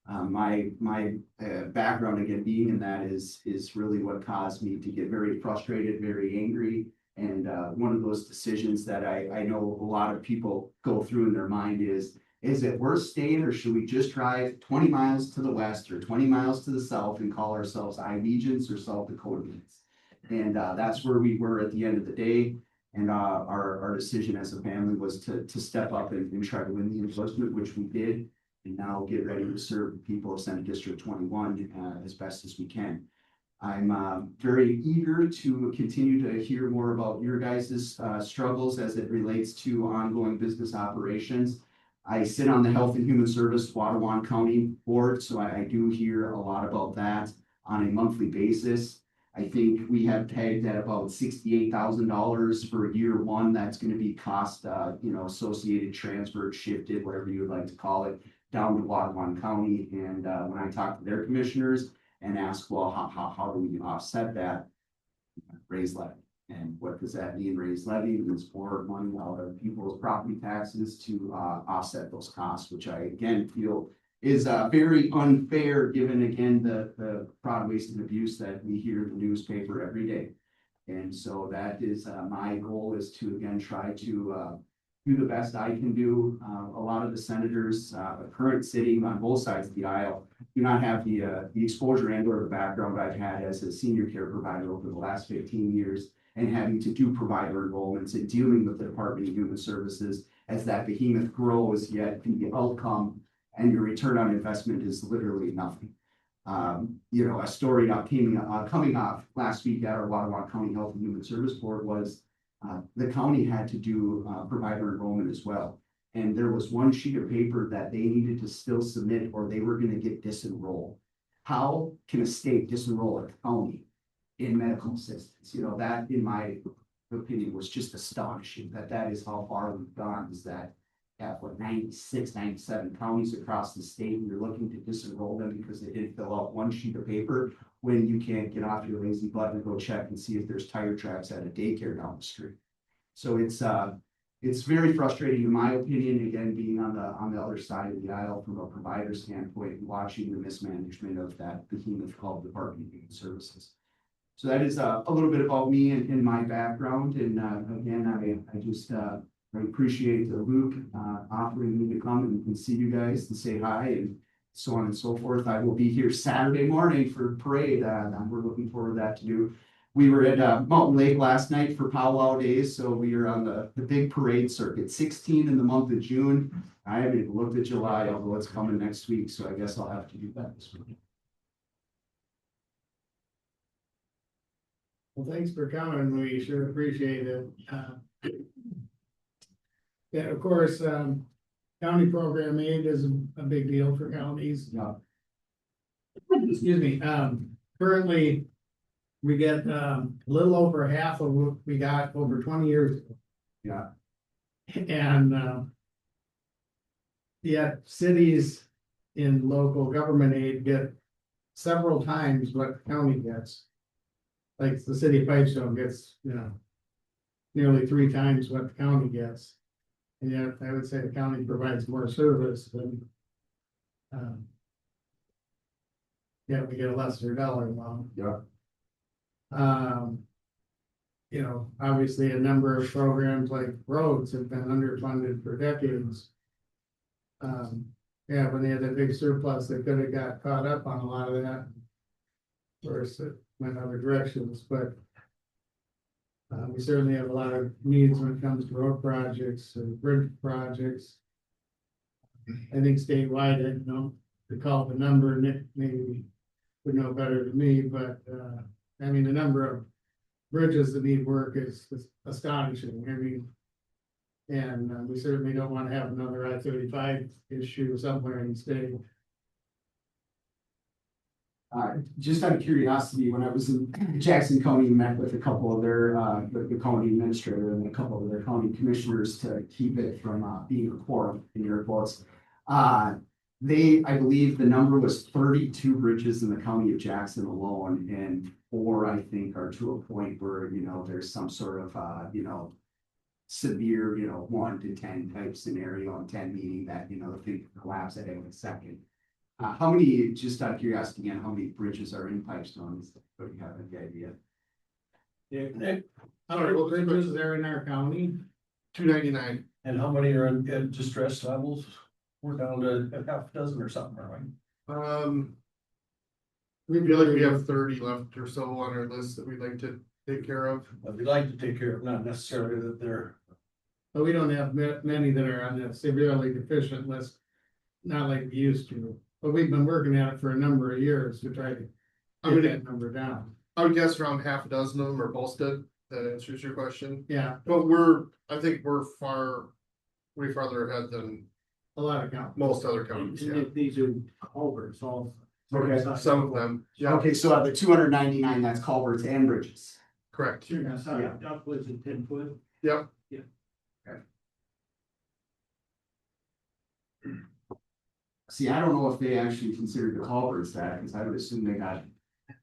My background, again, being in that is really what caused me to get very frustrated, very angry. And one of those decisions that I know a lot of people go through in their mind is it worth staying, or should we just drive 20 miles to the west or 20 miles to the south and call ourselves Ivegians or South Dakotans? And that's where we were at the end of the day. And our decision as a family was to step up and try to win the endorsement, which we did. And now get ready to serve the people of Senate District 21 as best as we can. I'm very eager to continue to hear more about your guys' struggles as it relates to ongoing business operations. I sit on the Health and Human Service Watawan County Board, so I do hear a lot about that on a monthly basis. I think we have pegged at about $68,000 for year one. That's going to be cost, associated, transferred, shifted, whatever you would like to call it, down to Watawan County. And when I talk to their commissioners and ask, well, how do we offset that? Raise levy. And what does that mean? Raise levy means more money out of people's property taxes to offset those costs, which I again feel is very unfair, given again the fraud, waste, and abuse that we hear in the newspaper every day. And so that is my goal, is to again try to do the best I can do. A lot of the senators current sitting on both sides of the aisle do not have the exposure and or the background I've had as a senior care provider over the last 15 years, and having to do provider enrollments and dealing with the Department of Human Services as that behemoth grows, yet the outcome and your return on investment is literally nothing. A story coming off last week at our Watawan County Health and Human Service Board was the county had to do provider enrollment as well. And there was one sheet of paper that they needed to still submit, or they were going to get disenrolled. How can a state disenroll a county in medical assistance? That, in my opinion, was just astonishing that is how far we've gone, is that at 96, 97 counties across the state, and you're looking to disenroll them because they didn't fill out one sheet of paper, when you can't get off your lazy butt and go check and see if there's tire tracks at a daycare down the street. So it's very frustrating, in my opinion, again, being on the other side of the aisle from a provider standpoint, and watching the mismanagement of that behemoth called Department of Human Services. So that is a little bit about me and my background. And again, I just I appreciate Luke offering me to come and see you guys and say hi and so on and so forth. I will be here Saturday morning for parade. We're looking forward to that to do. We were at Mountain Lake last night for powwow days, so we are on the big parade circuit, 16 in the month of June. I haven't even looked at July, although it's coming next week, so I guess I'll have to do that this week. Well, thanks for coming. We sure appreciate it. Yeah, of course, county program aid is a big deal for counties. Yeah. Excuse me. Currently, we get a little over half of what we got over 20 years ago. Yeah. And yet cities in local government aid get several times what the county gets. Like the city of Pipestone gets, nearly 3 times what the county gets. And yet I would say the county provides more service than, we get a lesser dollar amount. Yeah. Obviously a number of programs like roads have been underfunded for decades. When they had that big surplus, they could have got caught up on a lot of that. Of course, it went other directions, but we certainly have a lot of needs when it comes to road projects and bridge projects. I think statewide, I don't know to call the number, Nick maybe would know better than me, but the number of bridges that need work is astonishing. And we certainly don't want to have another I-35 issue somewhere in the state. Just out of curiosity, when I was in Jackson County, met with a couple of their, the county administrator and a couple of their county commissioners to keep it from being a quorum in your quotes. I believe the number was 32 bridges in the county of Jackson alone, and or I think are to a point where, there's some sort of, severe, 1 to 10 type scenario on 10 meaning that, the thing could collapse at any second. How many, just out of curiosity, again, how many bridges are in Pipestone? Do you have any idea? Nick, Sorry, what was the Bridges question? there in our county, 299. and how many are at distress levels? We're down to a half a dozen or something, aren't We feel like we have 30 left or so on our list that we'd like to take care of. we? But we'd like to take care of, not necessarily that they're, but we don't have many that are on that severely deficient list. Not like we used to, but we've been working at it for a number of years to try to get that number down. I would guess around half a dozen of them are posted. That answers your question. Yeah, But I think we're way farther ahead than a lot of counties. most other counties, yeah. These are culverts also. Okay. Some of them, yeah, Okay, so out of the 299, that's culverts and bridges. correct. Yeah, sorry, Yeah. upwards of 10 foot. Yep. See, I don't know if they actually consider the culverts that, because I would assume they got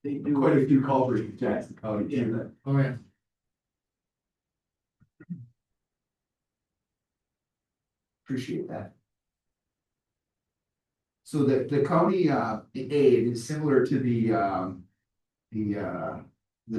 They do. quite a few culverts in Jackson County too. that- Oh, yeah. Appreciate that. So the county aid is similar to the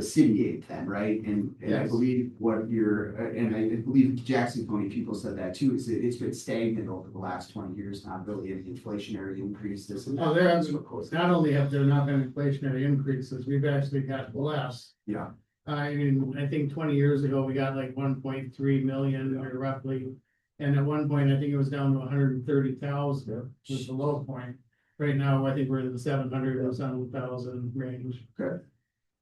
city aid then, right? And I Yes. believe and I believe Jackson County people said that too, is it's been stagnant over the last 20 years, not really an inflationary increase. This and Oh, that. there have been, not only have there not been inflationary increases, we've actually got less. Yeah, I mean, I think 20 years ago, we got like 1.3 million or roughly. And at one point, I think it was down to 130,000 was the low point. Right now, I think we're in the 700 or 7,000 range. Okay.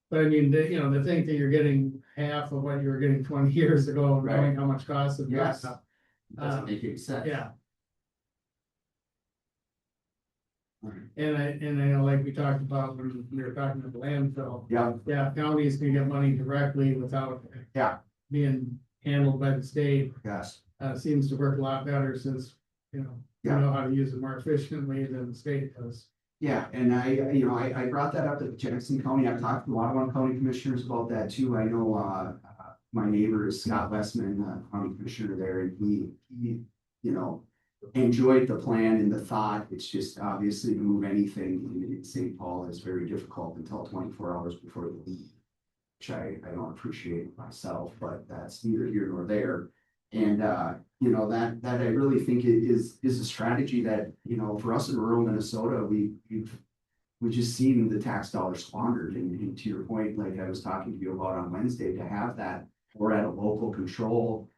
But I mean, the thing that you're getting half of what you were getting 20 years ago, knowing Right. how much costs have gone yes. up. Doesn't make any sense. Yeah, Alright. and I know, like we talked about when we were talking about the landfill. Yeah, Yeah, counties can get money directly without. Yeah. Being handled by the state, yes, seems to work a lot better since, we Yeah. know how to use it more efficiently than the state does. yeah, and I brought that up at Jackson County. I've talked to Waterloo County commissioners about that too. I know, my neighbor is Scott Westman, county commissioner there, and he, enjoyed the plan and the thought. It's just obviously to move anything in St. Paul is very difficult until 24 hours before the leave. Which I don't appreciate myself, but that's neither here nor there. And, that I really think is a strategy that, for us in rural Minnesota, we've just seen the tax dollars squandered. And to your point, like I was talking to you about on Wednesday, to have that or at a local control,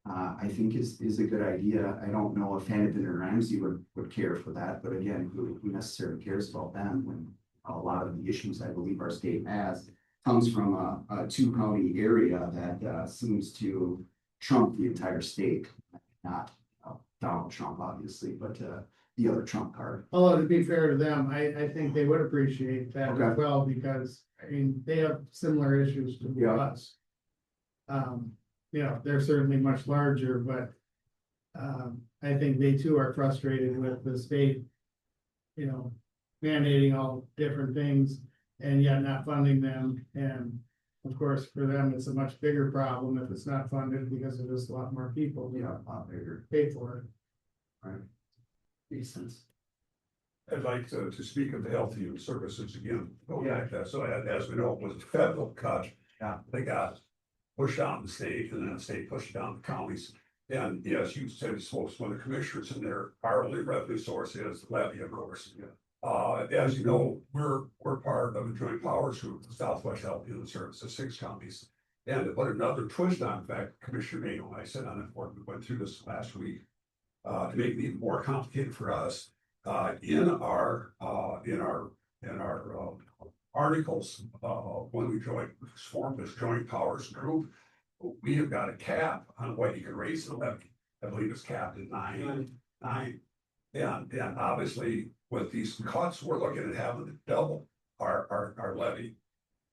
I think is a good idea. I don't know if Hannibal or Ramsey would care for that, but again, who necessarily cares about them when a lot of the issues I believe our state has comes from a 2-county area that seems to trump the entire state, not Donald Trump, obviously, but the other Trump card. Although to be fair to them, I think they would appreciate that Okay. as well, because, I mean, they have similar issues to Yeah. us. They're certainly much larger, but I think they too are frustrated with the state, mandating all different things and yet not funding them. And of course, for them, it's a much bigger problem if it's not funded because there's a lot more people who Yeah, a lot bigger. pay for it. Right. Makes sense. I'd like to speak of the health and human services again. Go back to that. So as we know, it was a federal cut. Yeah. They got pushed down the state and then the state pushed down the counties. And yes, you said you spoke to one of the commissioners in there. Our only revenue source is levy, of course. As you know, we're part of the joint powers group, the Southwest Health and Human Services, 6 counties. And to put another twist on, in fact, Commissioner Mayo and I said on it, we went through this last week. To make it even more complicated for us, in our articles, when we formed this joint powers group, we have got a cap on what you can raise the levy. I believe it's capped at 9. And obviously with these cuts, we're looking at having to double our levy.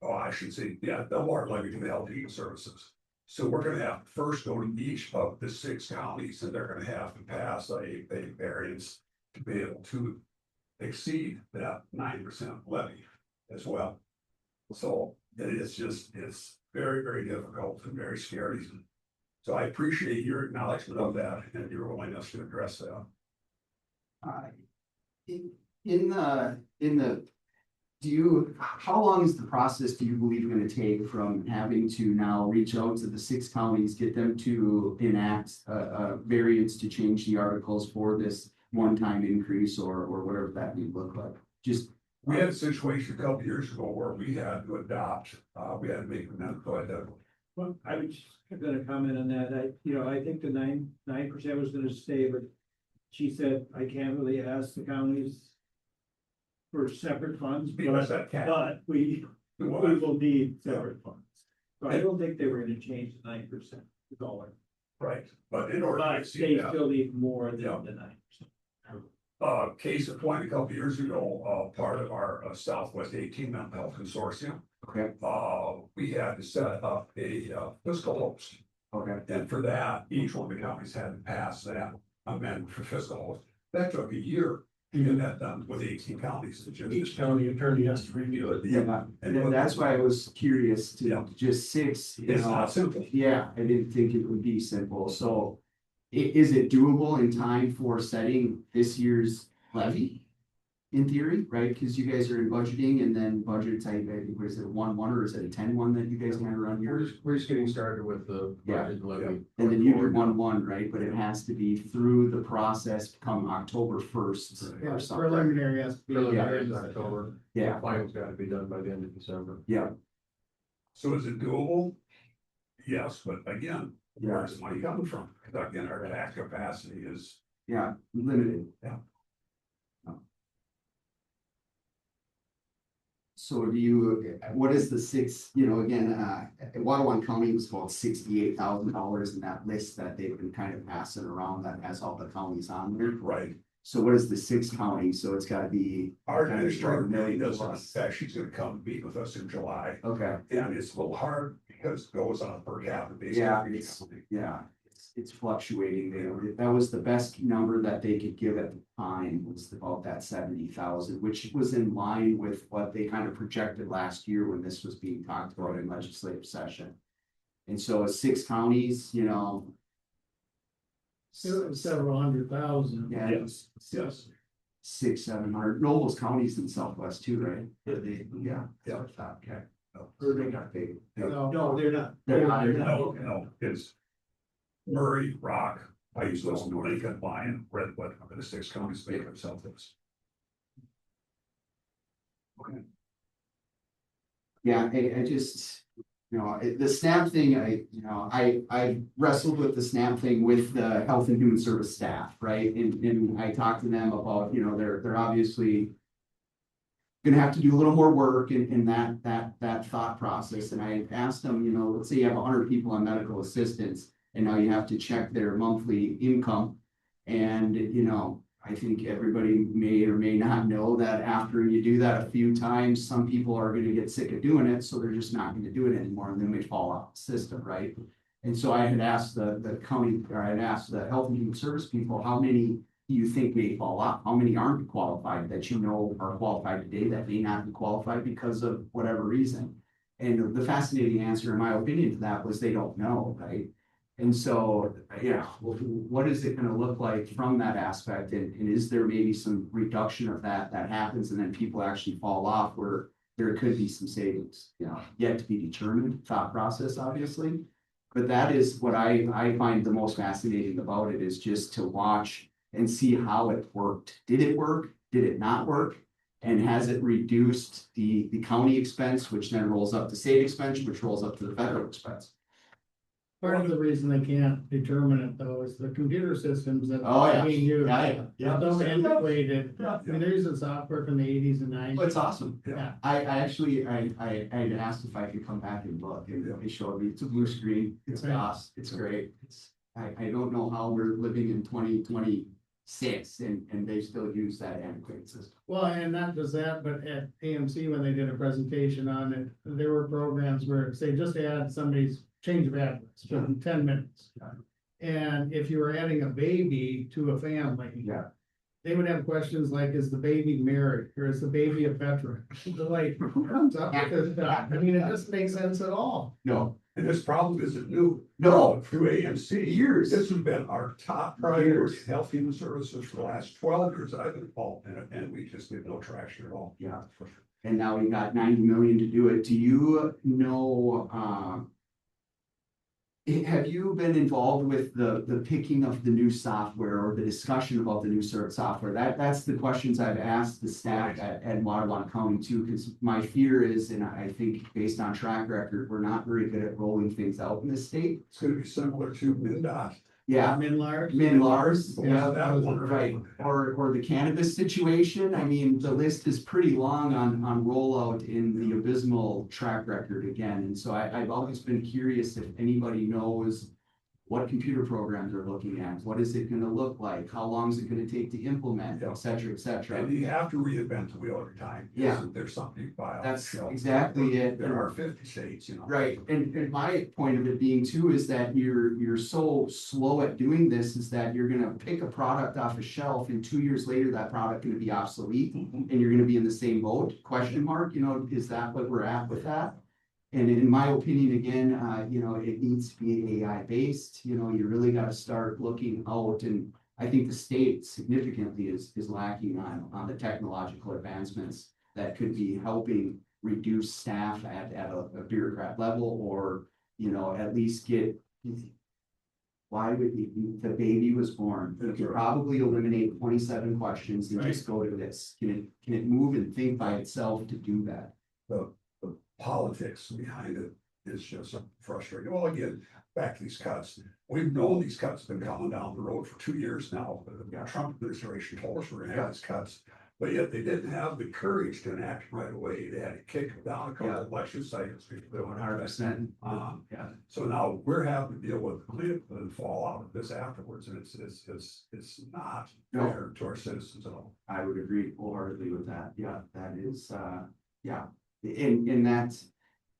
Oh, I should say, double our levy to the health and human services. So we're gonna have to first go to each of the 6 counties and they're gonna have to pass a variance to be able to exceed that 9% levy as well. So it's very, very difficult and very scary. So I appreciate your acknowledgement of that and your willingness to address that. In the, how long is the process, do you believe, gonna take from having to now reach out to the 6 counties, get them to enact a variance to change the articles for this one-time increase or whatever that may look like? Just, We had a situation a couple years ago where we had to adopt, we had to make an Well, I was just gonna comment on that. I think the 9% was gonna stay, but she said, I can't really ask the counties for separate funds, because that cap. but we will need separate funds. So I don't think they were gonna change the 9% dollar, Right, but in order to but see they that, still need more Yeah. than the 9%. case in point, a couple years ago, part of our Southwest 18 mental health consortium, okay, we had to set up a fiscal host. okay. And for that, each one of the counties had to pass that amendment for fiscal host. That took a year to get that done with 18 counties. It just- Each county attorney has to review it. Yeah, and that's why I was curious to Yeah. just 6, It's not simple. Yeah, I didn't think it would be simple, so. Is it doable in time for setting this year's levy? In theory, right, cause you guys are in budgeting and then budget type, I think, what is it, 1-1 or is it a 10-1 that you guys kind of run yours? We're just getting started with the Yeah. budget levy. And then you do 1-1, right, but it has to be through the process come October 1st or something. Preliminary has to be. Preliminary is October. Yeah. Final's gotta be done by the end of December. Yeah, So is it doable? Yes, but again, Yeah. where's the money coming from? Because again, our tax capacity is, yeah, limited. Yeah. So what is the 6, again, Waterwan County was about $68,000 in that list that they've been kind of passing around that has all the counties on there. right. So what is the 6 counties? So it's gotta be, Our kind of administrator really million doesn't, in plus. fact, she's gonna come meet with us in July. Okay, And it's a little hard because it goes on a per capita basis. Yeah, yeah, it's fluctuating there. That was the best number that they could give at the time was about that 70,000, which was in line with what they kind of projected last year when this was being talked about in legislative session. And so 6 counties, Several hundred thousand. yeah, Yes, yes. 600-700, Nobles counties in Southwest too, right? Yeah. Yeah. Okay. Or they got big. No, they're not. They're not. No, it's Murray, Rock, I use those, Lincoln, Lyon, Redwood, the 6 counties make themselves this. Yeah, I just, the SNAP thing, I wrestled with the SNAP thing with the Health and Human Service staff, right? And I talked to them about, they're obviously gonna have to do a little more work in that thought process. And I asked them, let's say you have 100 people on medical assistance and now you have to check their monthly income. And, I think everybody may or may not know that after you do that a few times, some people are gonna get sick of doing it, so they're just not gonna do it anymore, and then they fall off the system, right? And so I had asked the county, or I'd asked the Health and Human Service people, how many do you think may fall off? How many aren't qualified that are qualified today that may not be qualified because of whatever reason? And the fascinating answer, in my opinion, to that was they don't know, right? And so, what is it gonna look like from that aspect? And is there maybe some reduction of that happens and then people actually fall off where there could be some savings, yet to be determined, thought process, obviously. But that is what I find the most fascinating about it is just to watch and see how it worked. Did it work? Did it not work? And has it reduced the county expense, which then rolls up to state expense, which rolls up to the federal expense? Part of the reason they can't determine it though is the computer systems that Oh, yeah. are being used. Yeah. So antiquated. Yeah. I mean, they're using software from the 80s and 90s. Oh, it's awesome. Yeah. I actually I'd asked if I could come back and look and they showed me, it's a blue screen, it's Right. fast, it's great. I don't know how we're living in 2026 and they still use that antiquated system. Well, and not just that, but at AMC, when they did a presentation on it, there were programs where, say, just add somebody's change of address in 10 minutes. Yeah. And if you were adding a baby to a family, Yeah. they would have questions like, is the baby married, or is the baby a veteran? They're like, what's up with this stuff? I mean, it doesn't make sense at all. No, And this problem isn't new. No. Through AMC. Years. This has been our top priority, Years. health human services for the last 12 years I've been involved in it, and we just get no traction at all. Yeah. And now we got 90 million to do it. Do you know, have you been involved with the picking of the new software or the discussion about the new software? That's the questions I've asked the staff at Waterloo County too, because my fear is, and I think based on track record, we're not very good at rolling things out in this state. It's gonna be similar to MnDOT. Yeah, Min-Lars? Min-Lars, Yeah, that one. right, or the cannabis situation, I mean, the list is pretty long on rollout in the abysmal track record again, and so I've always been curious if anybody knows what computer programs they're looking at, what is it gonna look like, how long is it gonna take to implement, et cetera, et cetera. And you have to reinvent the wheel every time. Yeah. Isn't there something you buy off the That's shelf? exactly it. There are 50 states, you know. Right, and my point of it being too is that you're so slow at doing this is that you're gonna pick a product off a shelf and 2 years later, that product gonna be obsolete. And you're gonna be in the same boat, question mark, is that what we're at with that? And in my opinion, again, it needs to be AI based, you really gotta start looking out and I think the state significantly is lacking on the technological advancements that could be helping reduce staff at a bureaucrat level or, at least get. Why would the baby was born, you could probably eliminate 27 questions and just go to this, can it move and think by itself to do that? The politics behind it is just frustrating. Well, again, back to these cuts. We've known these cuts have been coming down the road for 2 years now. The Trump administration told us we're gonna have these cuts. But yet they didn't have the courage to enact right away. They had to kick it down a couple of election cycles. 100%. Yeah. So now we're having to deal with the fallout of this afterwards, and it's not No. fair to our citizens at all. I would agree wholeheartedly with that. Yeah, that is, yeah. In that,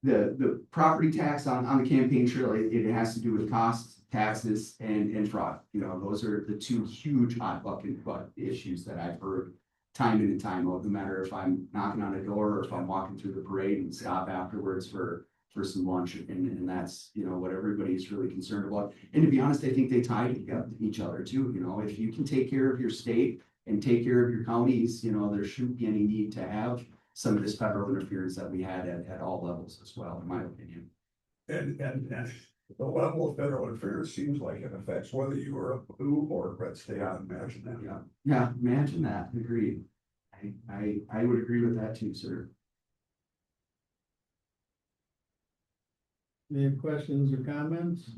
the property tax on the campaign trail, it has to do with costs, taxes and fraud. Those are the two huge hot butt issues that I've heard time in and time out, no matter if I'm knocking on a door or if I'm walking through the parade and stop afterwards for some lunch. And that's, what everybody's really concerned about. And to be honest, I think they tie together each other too. If you can take care of your state and take care of your counties, there shouldn't be any need to have some of this federal interference that we had at all levels as well, in my opinion. And the level of federal interference seems like it affects whether you are a blue or a red state. I imagine that. Yeah, imagine that. Agreed. I would agree with that too, sir. Any questions or comments?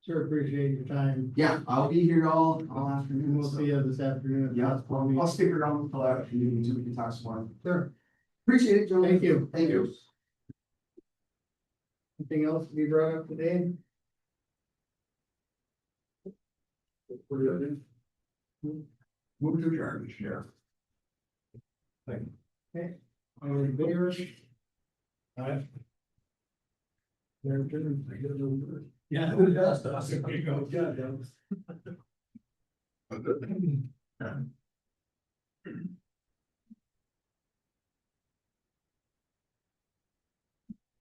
Sure, appreciate your time. Yeah, I'll be here all And afternoon. we'll see you this afternoon. Yeah, I'll stick around until afternoon so we can talk some more. Sure. Appreciate it, Joe. Thank you. Thank you. Anything else to be brought up today? Move to adjourn, Mr. Chair. Okay. All in favor? Aye. They're adjourned. Yeah. There you go. Yeah, that was-